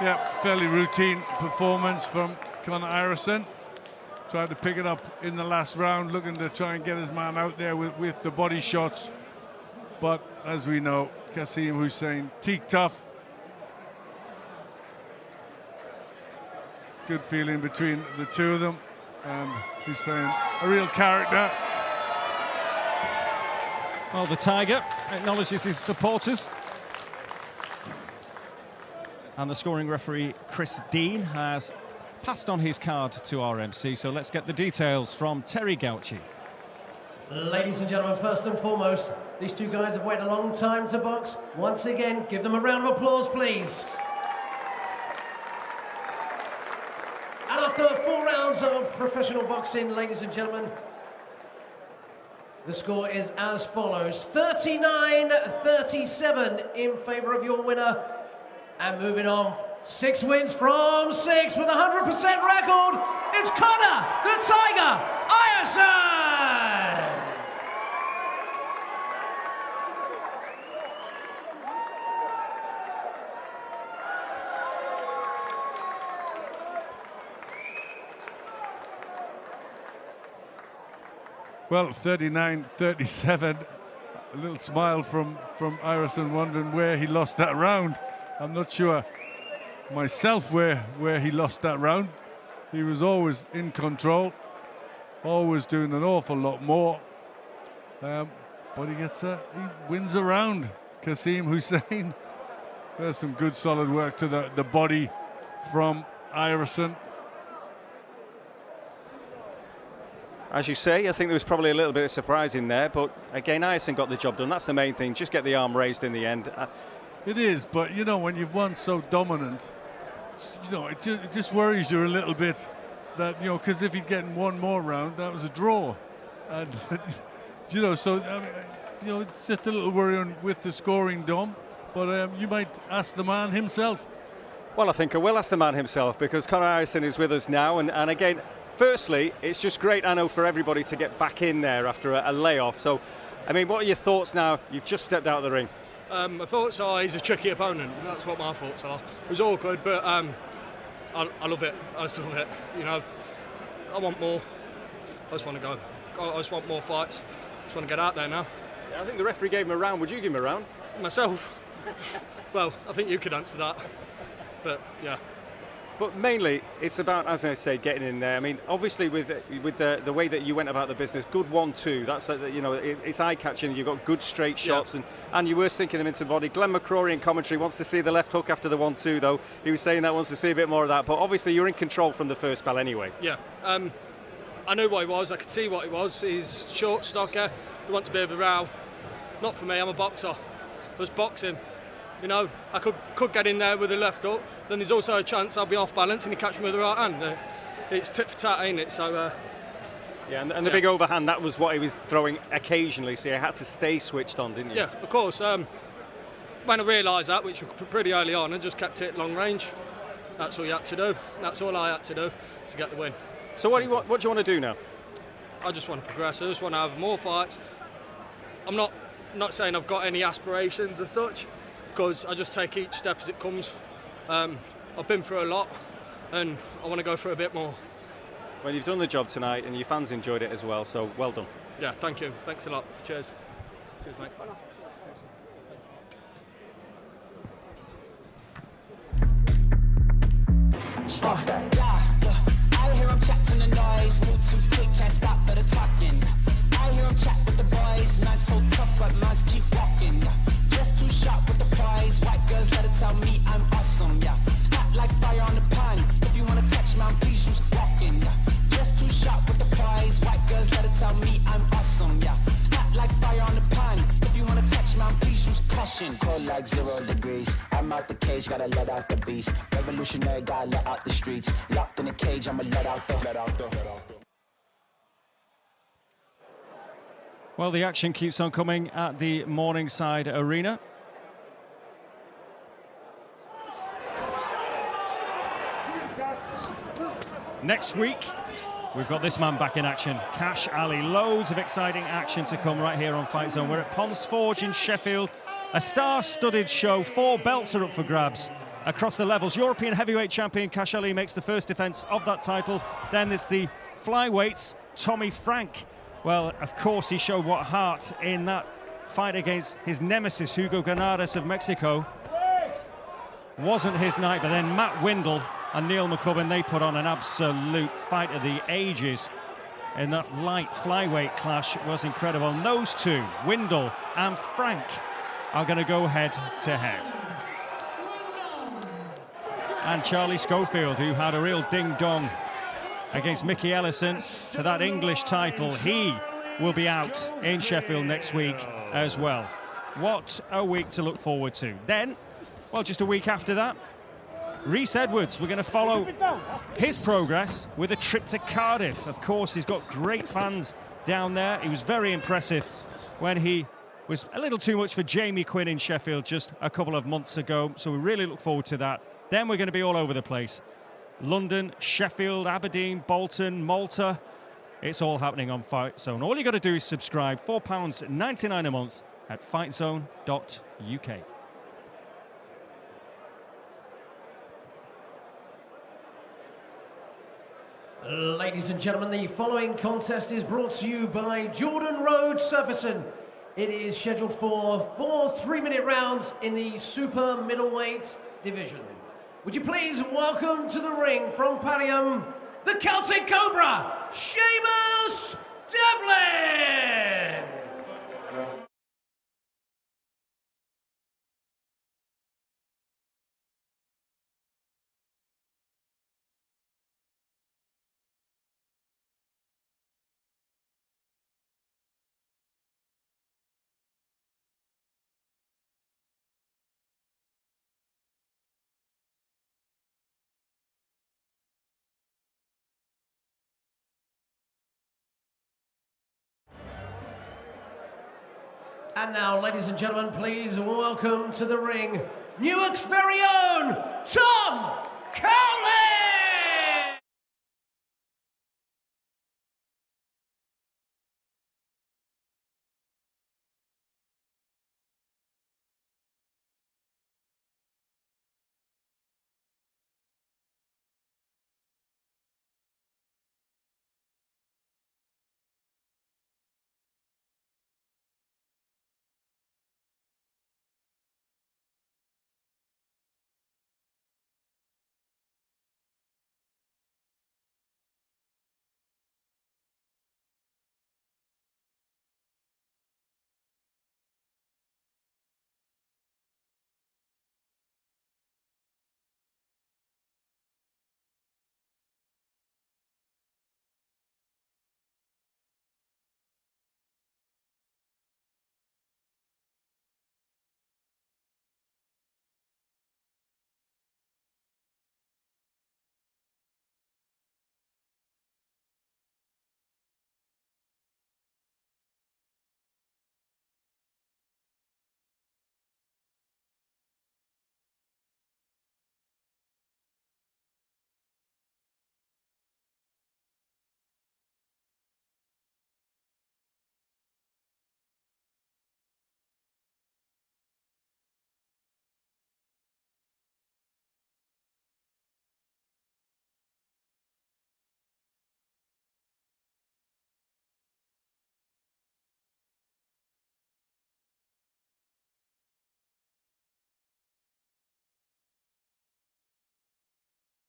Yeah, fairly routine performance from Conor IRESON. Tried to pick it up in the last round, looking to try and get his man out there with the body shots. But as we know, QASIM Hussain, teak tough. Good feeling between the two of them. And Hussain, a real character. Well, the Tiger acknowledges his supporters. And the scoring referee, Chris Dean, has passed on his card to our MC. So let's get the details from Terry Gauci. Ladies and gentlemen, first and foremost, these two guys have waited a long time to box. Once again, give them a round of applause, please. And after 4 rounds of professional boxing, ladies and gentlemen, the score is as follows: 39-37 in favor of your winner. And moving on, 6 wins from 6 with a 100% record, it's Conor the Tiger IRESON! Well, 39-37. A little smile from IRESON, wondering where he lost that round. I'm not sure myself where he lost that round. He was always in control, always doing an awful lot more. But he wins a round. QASIM HUSSAIN. There's some good solid work to the body from IRESON. As you say, I think there was probably a little bit of surprise in there, but again, IRESON got the job done. That's the main thing. Just get the arm raised in the end. It is, but you know, when you've won so dominant, you know, it just worries you a little bit that, you know, because if he'd gotten one more round, that was a draw. And, you know, so, I mean, you know, it's just a little worrying with the scoring, Dom. But you might ask the man himself. Well, I think I will ask the man himself, because Conor IRESON is with us now. And again, firstly, it's just great, I know, for everybody to get back in there after a layoff. So, I mean, what are your thoughts now? You've just stepped out of the ring. My thoughts are he's a tricky opponent. That's what my thoughts are. It was awkward, but I love it. I just love it. You know, I want more. I just want to go. I just want more fights. I just want to get out there now. Yeah, I think the referee gave him a round. Would you give him a round? Myself? Well, I think you could answer that. But yeah. But mainly, it's about, as I say, getting in there. I mean, obviously, with the way that you went about the business, good 1-2. That's you know, it's eye-catching. You've got good straight shots, yeah. and you were sinking them into the body. Glenn McCrory in commentary wants to see the left hook after the 1-2, though. He was saying that wants to see a bit more of that. But obviously, you're in control from the first bell anyway. Yeah. I knew what he was. I could see what he was. He's short, stocker. He wants a bit of a row. Not for me. I'm a boxer. It was boxing. You know, I could get in there with a left hook. Then there's also a chance I'll be off balance and he catch me with the right hand. It's tit for tat, ain't it? So. Yeah, and the big overhand, that was what he was throwing occasionally. So you had to stay switched on, didn't you? Yeah, of course. When I realised that, which was pretty early on, I just kept it long range. That's all you had to do. That's all I had to do to get the win. So what do you want to do now? I just want to progress. I just want to have more fights. I'm not saying I've got any aspirations as such, because I just take each step as it comes. I've been through a lot and I want to go through a bit more. Well, you've done the job tonight and your fans enjoyed it as well, so well done. Yeah, thank you. Thanks a lot. Cheers. Cheers, mate. Stop that. I hear him chat to the noise, move too quick, can't stop for the talking. I hear him chat with the boys, man's so tough, but man's keep walking. Just too sharp with the prize, white girls let it tell me I'm awesome, yeah. Hot like fire on the pan, if you wanna touch me, please use walking, yeah. Just too sharp with the prize, white girls let it tell me I'm awesome, yeah. Hot like fire on the pan, if you wanna touch me, please use caution. Cold like 0 degrees, I'm out the cage, gotta let out the beast. Revolutionary, gotta let out the streets. Locked in a cage, I'ma let out the. Well, the action keeps on coming at the Morningside Arena. Next week, we've got this man back in action, Cash Ali. Loads of exciting action to come right here on Fight Zone. We're at Ponds Forge in Sheffield. A star-studded show. 4 belts are up for grabs across the levels. European heavyweight champion Cash Ali makes the first defence of that title. Then there's the flyweights, Tommy Frank. Well, of course, he showed what heart in that fight against his nemesis, Hugo Ganares of Mexico. Wasn't his night, but then Matt Windle and Neil McCubbin, they put on an absolute fight of the ages. And that light flyweight clash was incredible. And those two, Windle and Frank, are going to go head-to-head. And Charlie Schofield, who had a real ding-dong against Mickey Ellison for that English title, he will be out in Sheffield next week as well. What a week to look forward to. Then, well, just a week after that, Rhys Edwards, we're going to follow his progress with a trip to Cardiff. Of course, he's got great fans down there. He was very impressive when he was a little too much for Jamie Quinn in Sheffield just a couple of months ago. So we really look forward to that. Then we're going to be all over the place. London, Sheffield, Aberdeen, Bolton, Malta. It's all happening on Fight Zone. All you got to do is subscribe, £4.99 a month at fightzone.uk. Ladies and gentlemen, the following contest is brought to you by Jordan Road Surfacing. It is scheduled for 4 3-minute rounds in the super middleweight division. Would you please welcome to the ring from Padium, the Celtic Cobra, SEAMUS DEVLIN! And now, ladies and gentlemen, please welcome to the ring, Newark's very own, Tom Cowling!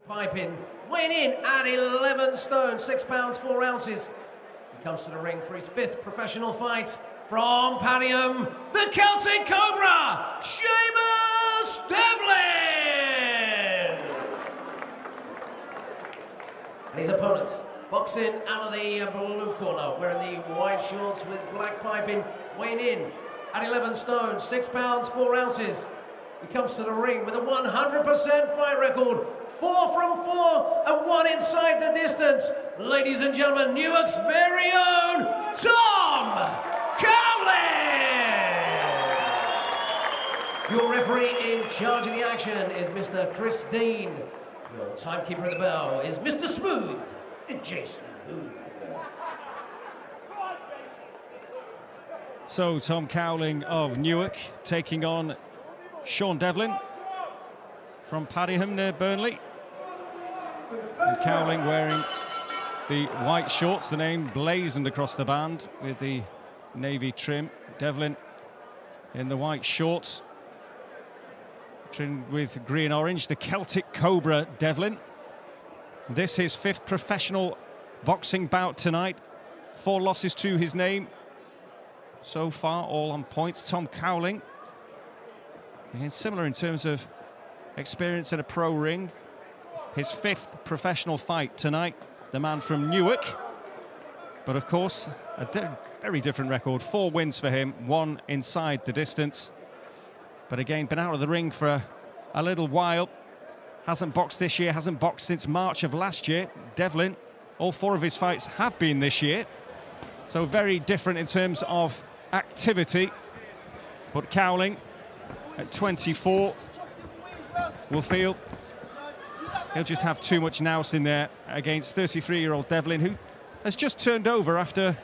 Piping, weighing in at 11 stone, 6 pounds, 4 ounces. He comes to the ring for his 5th professional fight from Padium, the Celtic Cobra, SEAMUS DEVLIN! And his opponent, boxing out of the blue corner, wearing the white shorts with black piping, weighing in at 11 stone, 6 pounds, 4 ounces. He comes to the ring with a 100% fight record, 4 from 4 and 1 inside the distance. Ladies and gentlemen, Newark's very own Tom Cowling! Your referee in charge of the action is Mr. Chris Dean. Your timekeeper at the bell is Mr. Smooth, Jason Booth. So Tom Cowling of Newark taking on Sean Devlin from Padiham near Burnley. And Cowling wearing the white shorts, the name blazoned across the band with the navy trim. Devlin in the white shorts, trimmed with green orange, the Celtic Cobra Devlin. This his 5th professional boxing bout tonight. 4 losses to his name so far, all on points. Tom Cowling, again, similar in terms of experience in a pro ring. His 5th professional fight tonight, the man from Newark. But of course, a very different record. 4 wins for him, 1 inside the distance. But again, been out of the ring for a little while. Hasn't boxed this year, hasn't boxed since March of last year. Devlin, all 4 of his fights have been this year. So very different in terms of activity. But Cowling, at 24, will feel he'll just have too much nous in there against 33-year-old Devlin, who has just turned over after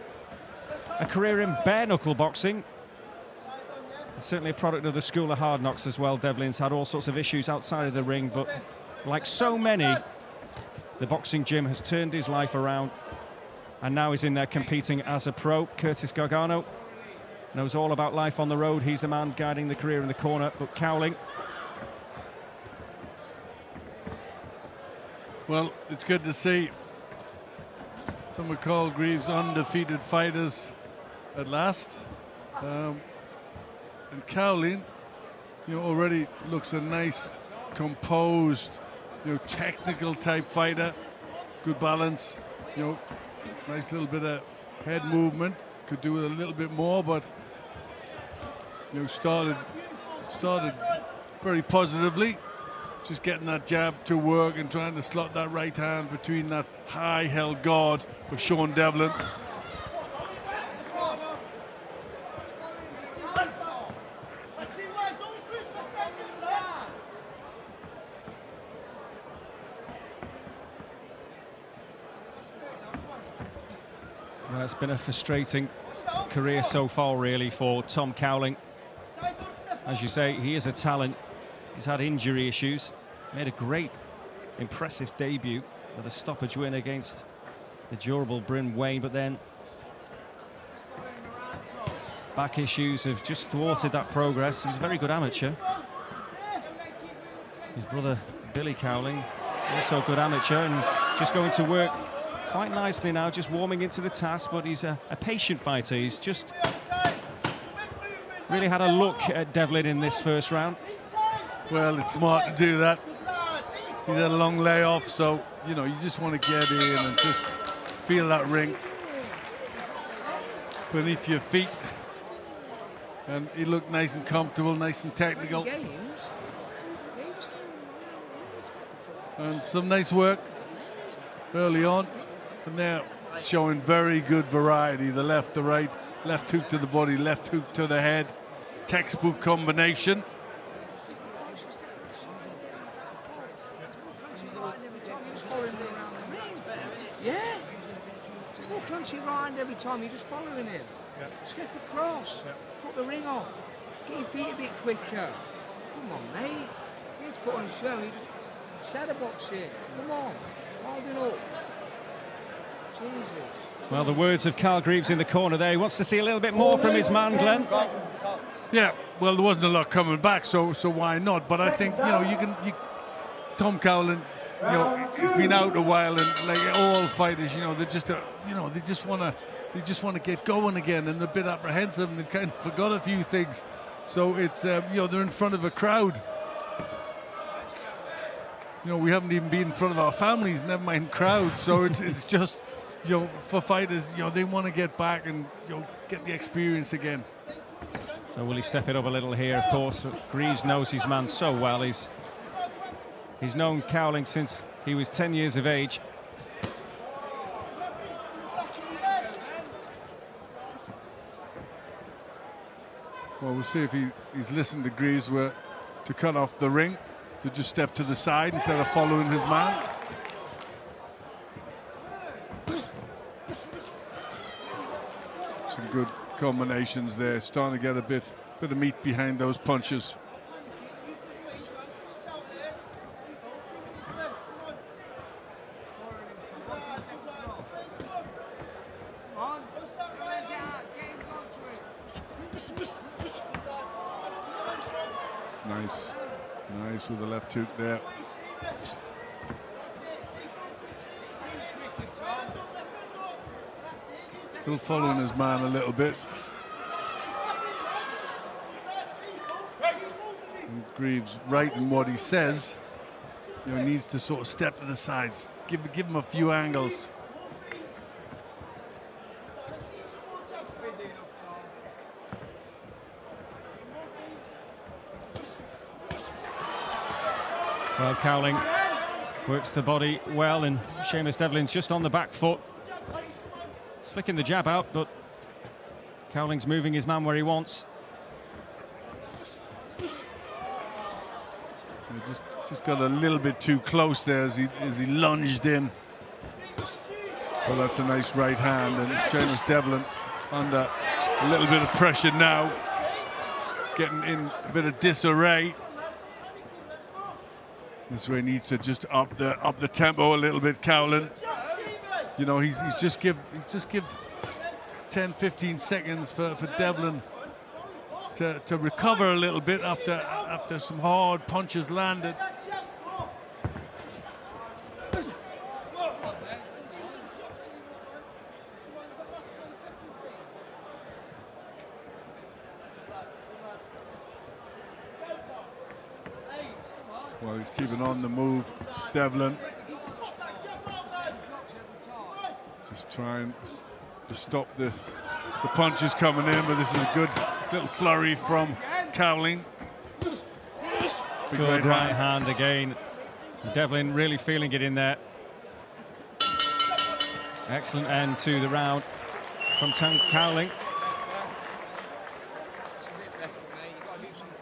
a career in bare-knuckle boxing. Certainly a product of the school of hard knocks as well. Devlin's had all sorts of issues outside of the ring, but like so many the boxing gym, has turned his life around, and now he's in there competing as a pro. Curtis Gargano knows all about life on the road. He's the man guiding the career in the corner, but Cowling. Well, it's good to see some of Carl Greaves' undefeated fighters at last. And Cowling, you know, already looks a nice, composed, you know, technical type fighter. Good balance, you know, nice little bit of head movement. Could do with a little bit more, but you know, started very positively. Just getting that jab to work and trying to slot that right hand between that high-held guard of Sean Devlin. Well, it's been a frustrating career so far, really, for Tom Cowling. As you say, he is a talent. He's had injury issues. Made a great, impressive debut with a stoppage win against the durable Bryn Wayne, but then back issues have just thwarted that progress. He's a very good amateur. His brother Billy Cowling, also a good amateur, and he's just going to work quite nicely now, just warming into the task, but he's a patient fighter. He's just really had a look at Devlin in this first round. Well, it's smart to do that. He's had a long layoff, so, you know, you just want to get in and just feel that ring beneath your feet. And he looked nice and comfortable, nice and technical. And some nice work early on. And they're showing very good variety. The left, the right, left hook to the body, left hook to the head. Textbook combination. Yeah. Look, once you round every time, you're just following him. Yep. Step across. Yep. Put the ring off. Get your feet a bit quicker. Come on, mate. You need to put on a show. You just shadow boxing. Come on. Hold it up. Jesus. Well, the words of Carl Greaves in the corner there. He wants to see a little bit more from his man, Glenn. Yeah, well, there wasn't a lot coming back, so why not? But I think, you know, Tom Cowling, you know, he's been out a while, and like all fighters, you know, they just want to get going again, and they're a bit apprehensive, and they've kind of forgot a few things. So it's, you know, they're in front of a crowd. You know, we haven't even been in front of our families, never mind crowds. So it's just, you know, for fighters, you know, they want to get back and, you know, get the experience again. So will he step it up a little here? Of course, Greaves knows his man so well. He's known Cowling since he was 10 years of age. Well, we'll see if he's listened to Greaves to cut off the ring, to just step to the side instead of following his man. Some good combinations there, starting to get a bit of meat behind those punches. Nice with the left hook there. Still following his man a little bit. And Greaves right in what he says. You know, he needs to sort of step to the sides, give him a few angles. Well, Cowling works the body well, and Seamus Devlin's just on the back foot. He's flicking the jab out, but Cowling's moving his man where he wants. He just got a little bit too close there as he lunged in. Well, that's a nice right hand, and Seamus Devlin under a little bit of pressure now, getting in a bit of disarray. This way needs to just up the tempo a little bit, Cowling. You know, he's just give 10-15 seconds for Devlin to recover a little bit after some hard punches landed. Well, he's keeping on the move, Devlin. Just trying to stop the punches coming in, but this is a good little flurry from Cowling. Good right hand again. Devlin really feeling it in there. Excellent end to the round from Cowling.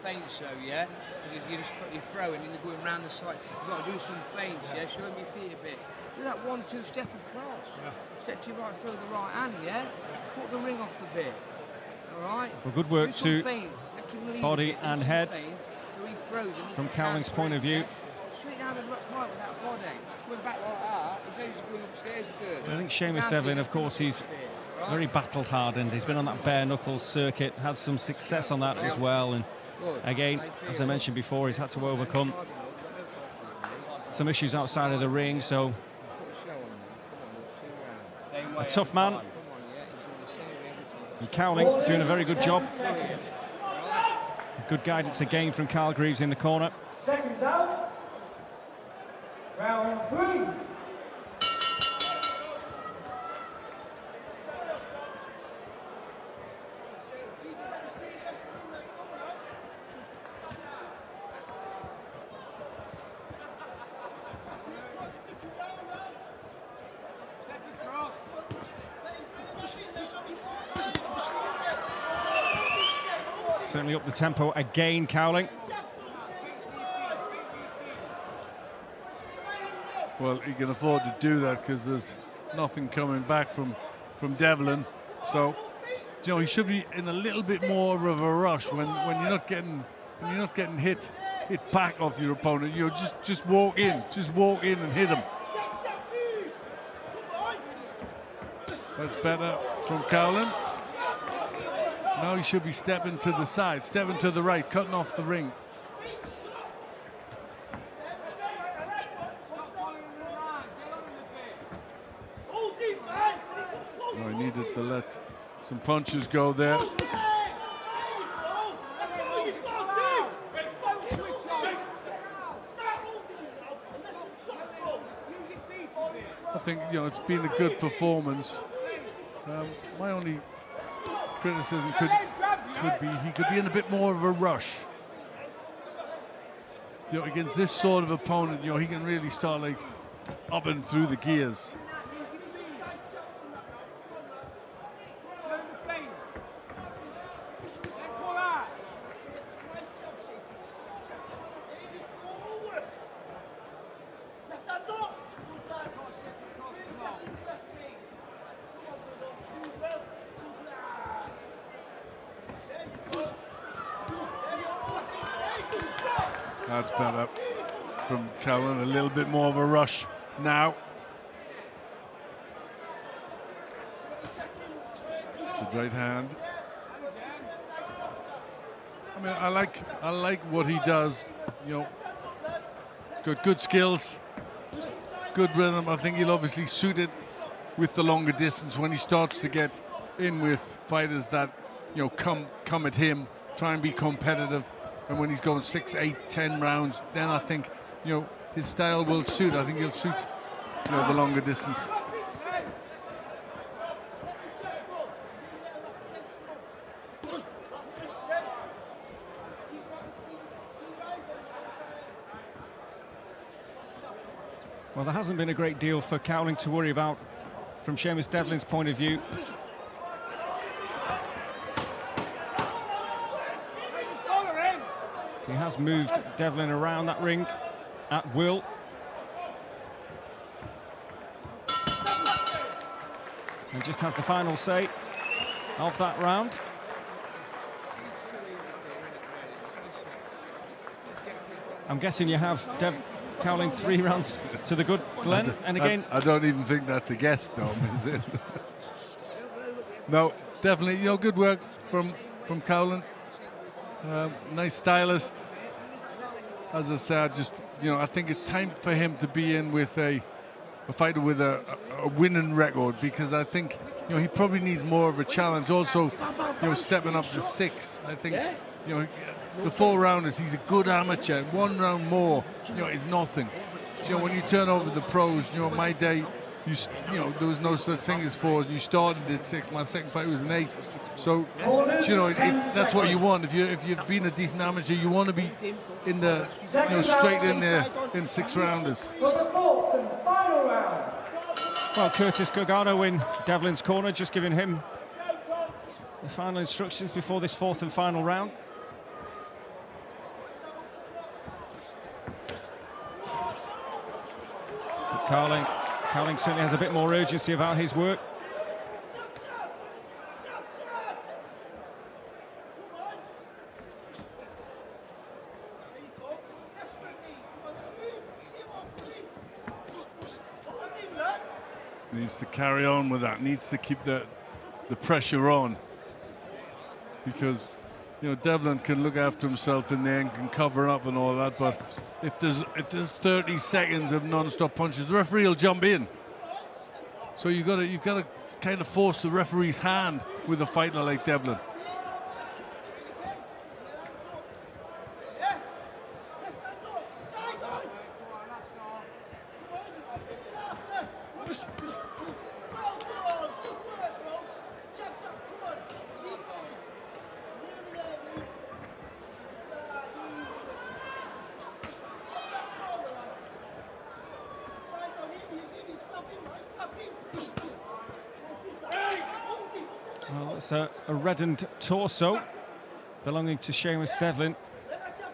Feints though, yeah? You're throwing and you're going round the side. You've got to do some feints, yeah? Show me your feet a bit. Do that 1-2 step across. Yeah. Step to your right, throw the right hand, yeah? Cut the ring off a bit. All right? Well, good work to feints. body and head so he throws and from Cowling's point of view. Straight down the right with that body. Going back like that, he knows he's going upstairs first. I think Seamus Devlin, of course, he's very battle-hardened. He's been on that bare-knuckle circuit, had some success on that as well. And again, as I mentioned before, he's had to overcome some issues outside of the ring, so a tough man. And Cowling doing a very good job. Good guidance again from Kyle Greaves in the corner. Seconds out. Round 3. Certainly up the tempo again, Cowling. Well, he can afford to do that because there's nothing coming back from Devlin. So, you know, he should be in a little bit more of a rush when you're not getting hit back off your opponent. You know, just walk in and hit him. That's better from Cowling. Now he should be stepping to the side, stepping to the right, cutting off the ring. No, he needed to let some punches go there. I think, you know, it's been a good performance. My only criticism could be he could be in a bit more of a rush. You know, against this sort of opponent, you know, he can really start like up and through the gears. That's better from Cowling, a little bit more of a rush now. The right hand. I mean, I like what he does. You know, good skills, good rhythm. I think he'll obviously suit it with the longer distance when he starts to get in with fighters that, you know, come at him, try and be competitive. And when he's going 6, 8, 10 rounds, then I think, you know, his style will suit. I think he'll suit, you know, the longer distance. Well, there hasn't been a great deal for Cowling to worry about from Seamus Devlin's point of view. He has moved Devlin around that ring at will. And just have the final say of that round. I'm guessing you have Cowling 3 rounds to the good, Glenn. And again, I don't even think that's a guess, Dom, is it? No, definitely, you know, good work from Cowling. Nice stylist. As I said, just, you know, I think it's time for him to be in with a fighter with a winning record, because I think, you know, he probably needs more of a challenge. Also, you know, stepping up to 6. I think, you know, the 4 rounders, he's a good amateur. 1 round more, you know, is nothing. You know, when you turn over the pros, you know, my day, you know, there was no such thing as 4s. You started at 6. My second fight was an 8. So, you know, that's what you want. If you've been a decent amateur, you want to be in the, you know, straight in there in 6 rounders. For the 4th and final round. well, Curtis Gargano in Devlin's corner, just giving him the final instructions before this 4th and final round. Cowling certainly has a bit more urgency about his work. Needs to carry on with that, needs to keep the pressure on, because, you know, Devlin can look after himself in there and can cover up and all that, but if there's 30 seconds of non-stop punches, the referee will jump in. So you've got to kind of force the referee's hand with a fighter like Devlin. Well, it's a reddened torso belonging to Seamus Devlin.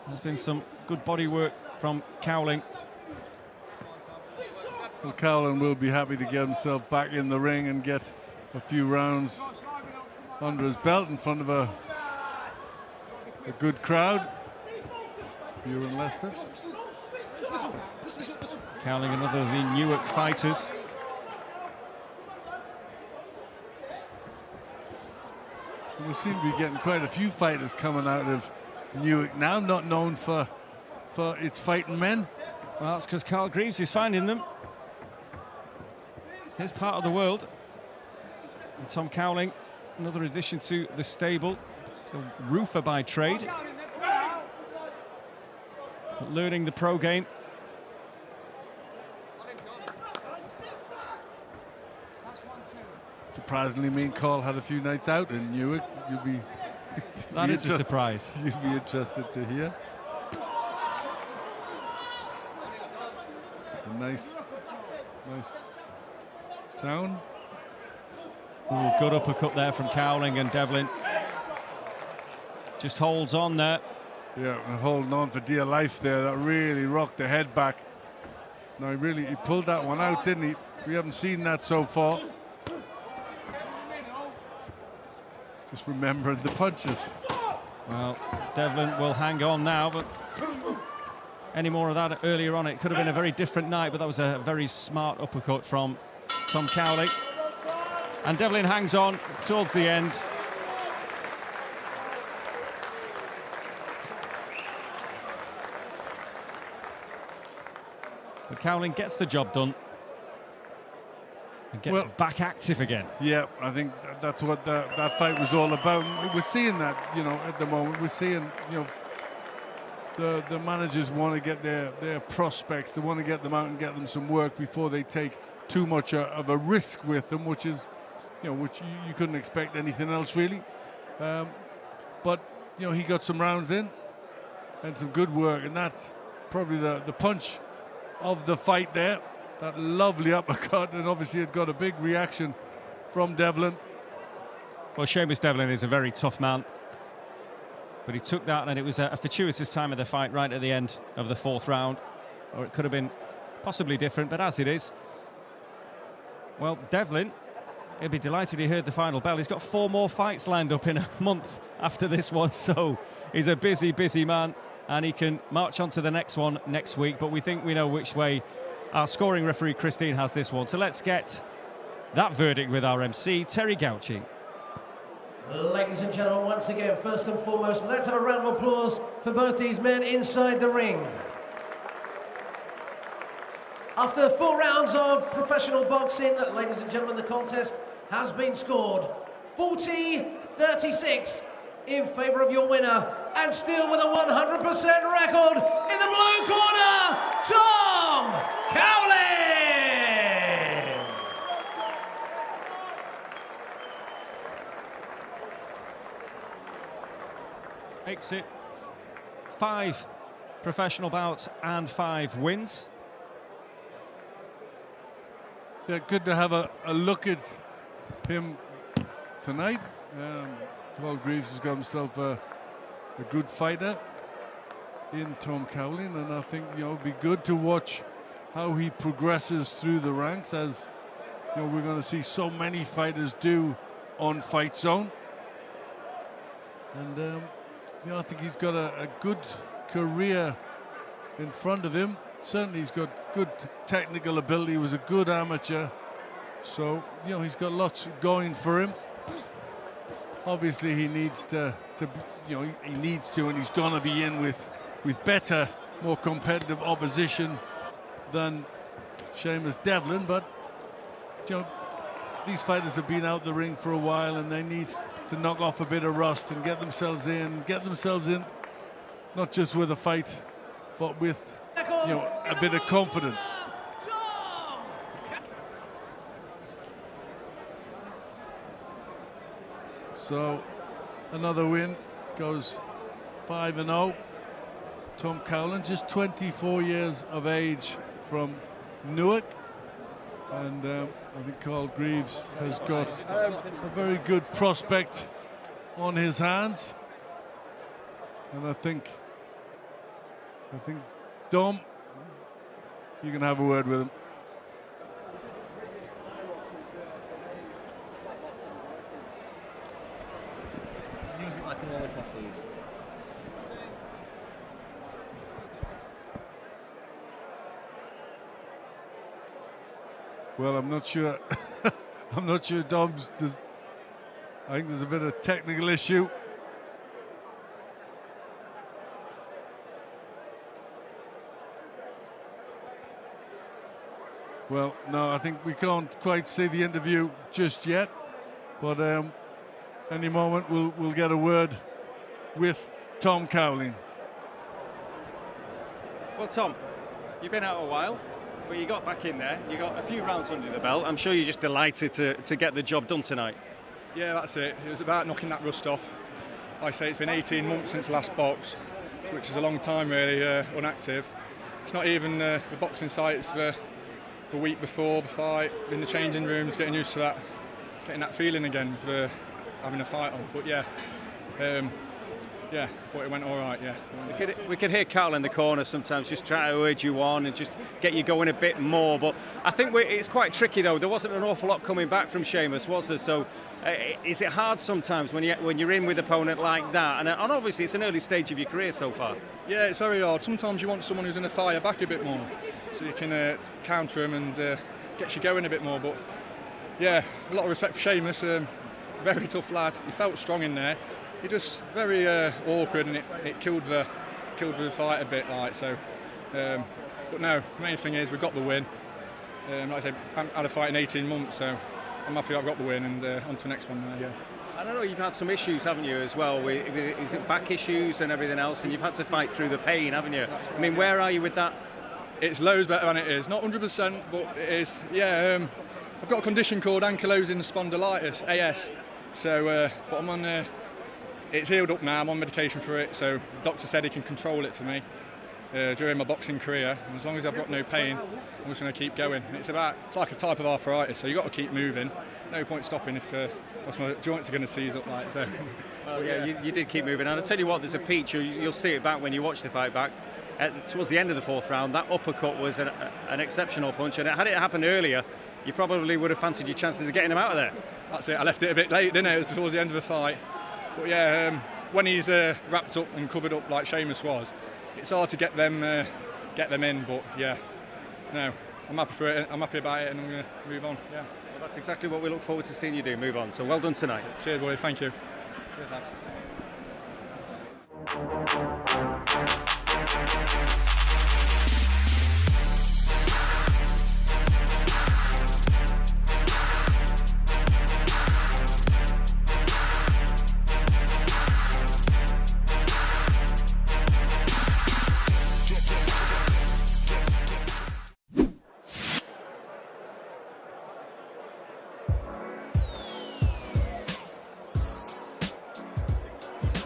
There's been some good body work from Cowling. Well, Cowling will be happy to get himself back in the ring and get a few rounds under his belt in front of a good crowd here in Leicester. Cowling, another of the Newark fighters. We seem to be getting quite a few fighters coming out of Newark now, not known for its fighting men. Well, that's because Carl Greaves is finding them. His part of the world. And Tom Cowling, another addition to the stable. So roofer by trade, but learning the pro game. Surprisingly, me and Carl had a few nights out in Newark. That is a surprise. You'd be interested to hear. A nice town. Ooh, good uppercut there from Cowling, and Devlin just holds on there. Yeah, and holding on for dear life there. That really rocked the head back. No, he pulled that one out, didn't he? We haven't seen that so far. Just remembering the punches. Well, Devlin will hang on now, but any more of that earlier on, it could have been a very different night, but that was a very smart uppercut from Tom Cowling. And Devlin hangs on towards the end. But Cowling gets the job done and gets back active again. Yeah, I think that's what that fight was all about. We're seeing that, you know, at the moment. We're seeing, you know, the managers want to get their prospects, they want to get them out and get them some work before they take too much of a risk with them, which is, you know, which you couldn't expect anything else really. But, you know, he got some rounds in and some good work, and that's probably the punch of the fight there. That lovely uppercut, and obviously it got a big reaction from Devlin. Well, Seamus Devlin is a very tough man, but he took that, and it was a fortuitous time of the fight right at the end of the 4th round, or it could have been possibly different, but as it is, well, Devlin, he'll be delighted he heard the final bell. He's got 4 more fights lined up in a month after this one, so he's a busy man, and he can march on to the next one next week. But we think we know which way our scoring referee, Christine, has this one. So let's get that verdict with our MC, Terry Gauci. Ladies and gentlemen, once again, first and foremost, let's have a round of applause for both these men inside the ring. After 4 rounds of professional boxing, ladies and gentlemen, the contest has been scored 40-36 in favour of your winner, and still with a 100% record in the blue corner, Tom Cowling! Makes it 5 professional bouts and 5 wins. Yeah, good to have a look at him tonight. Paul Greaves has got himself a good fighter in Tom Cowling, and I think, you know, it'd be good to watch how he progresses through the ranks, as you know, we're going to see so many fighters do on Fight Zone. And you know, I think he's got a good career in front of him. Certainly he's got good technical ability. He was a good amateur, so you know, he's got lots going for him. Obviously he needs to you know, he needs to, and he's gonna be in with better, more competitive opposition than Seamus Devlin. But you know, these fighters have been out the ring for a while, and they need to knock off a bit of rust and get themselves in not just with a fight, but with, you know, a bit of confidence. So another win, goes 5-0. Tom Cowling, just 24 years of age, from Newark, and I think Carl Greaves has got a very good prospect on his hands, and I think Dom, you can have a word with him. Use it like an lollipop, please. Well, I'm not sure. I'm not sure Dom's. I think there's a bit of technical issue. Well, no, I think we can't quite see the interview just yet, but any moment we'll get a word with Tom Cowling. Well, Tom, you've been out a while, but you got back in there. You got a few rounds under the belt. I'm sure you're just delighted to get the job done tonight. Yeah, that's it. It was about knocking that rust off. Like I say, it's been 18 months since the last box, which is a long time really, unactive. It's not even the boxing sites for a week before the fight, in the changing rooms, getting used to that, getting that feeling again for having a fight on. But yeah, yeah, thought it went all right. Yeah. We could hear Carl in the corner sometimes, just try to urge you on and just get you going a bit more. But I think it's quite tricky though. There wasn't an awful lot coming back from Seamus, was there? So is it hard sometimes when you're in with an opponent like that? And obviously it's an early stage of your career so far. Yeah, it's very hard. Sometimes you want someone who's going to fire back a bit more, so you can counter him and get you going a bit more. But yeah, a lot of respect for Seamus. Very tough lad. He felt strong in there. He just very awkward, and it killed the fight a bit. Like so. But no, main thing is we got the win. Like I said, I haven't had a fight in 18 months, so I'm happy I've got the win, and on to the next one. Yeah. I don't know, you've had some issues, haven't you, as well? Is it back issues and everything else, and you've had to fight through the pain, haven't you? I mean, where are you with that? It's loads better than it is. Not 100%, but it is. Yeah, I've got a condition called ankylosing spondylitis, AS. So, but I'm on. It's healed up now. I'm on medication for it. So, the doctor said he can control it for me during my boxing career. And as long as I've got no pain, I'm just going to keep going. And it's like a type of arthritis. So you've got to keep moving. No point stopping if my joints are going to seize up like so. Well, yeah, you did keep moving. And I'll tell you what, there's a peach. You'll see it back when you watch the fight back. Towards the end of the fourth round, that uppercut was an exceptional punch. And had it happened earlier, you probably would have fancied your chances of getting him out of there. That's it. I left it a bit late, didn't I? It was towards the end of the fight. But yeah, when he's wrapped up and covered up like Seamus was, it's hard to get them in. But yeah, no, I'm happy for it. I'm happy about it, and I'm going to move on. Yeah. Well, that's exactly what we look forward to seeing you do. Move on. So well done tonight. Cheers, boy. Thank you. Cheers, lads.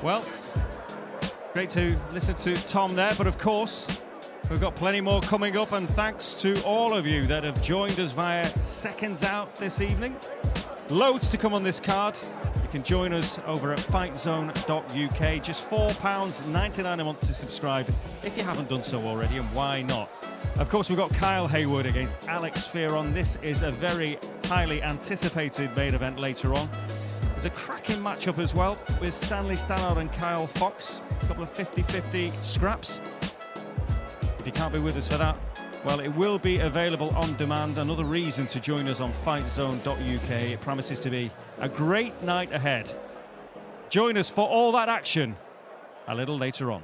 Well, great to listen to Tom there, but of course, we've got plenty more coming up, and thanks to all of you that have joined us via Seconds Out this evening. Loads to come on this card. You can join us over at fightzone.uk. Just £4.99 a month to subscribe if you haven't done so already, and why not? Of course, we've got Kyle Haywood against Alex Fearon. This is a very highly anticipated main event later on. There's a cracking matchup as well with Stanley Stannard and Kyle Fox. A couple of 50-50 scraps. If you can't be with us for that, well, it will be available on demand. Another reason to join us on fightzone.uk. It promises to be a great night ahead. Join us for all that action a little later on.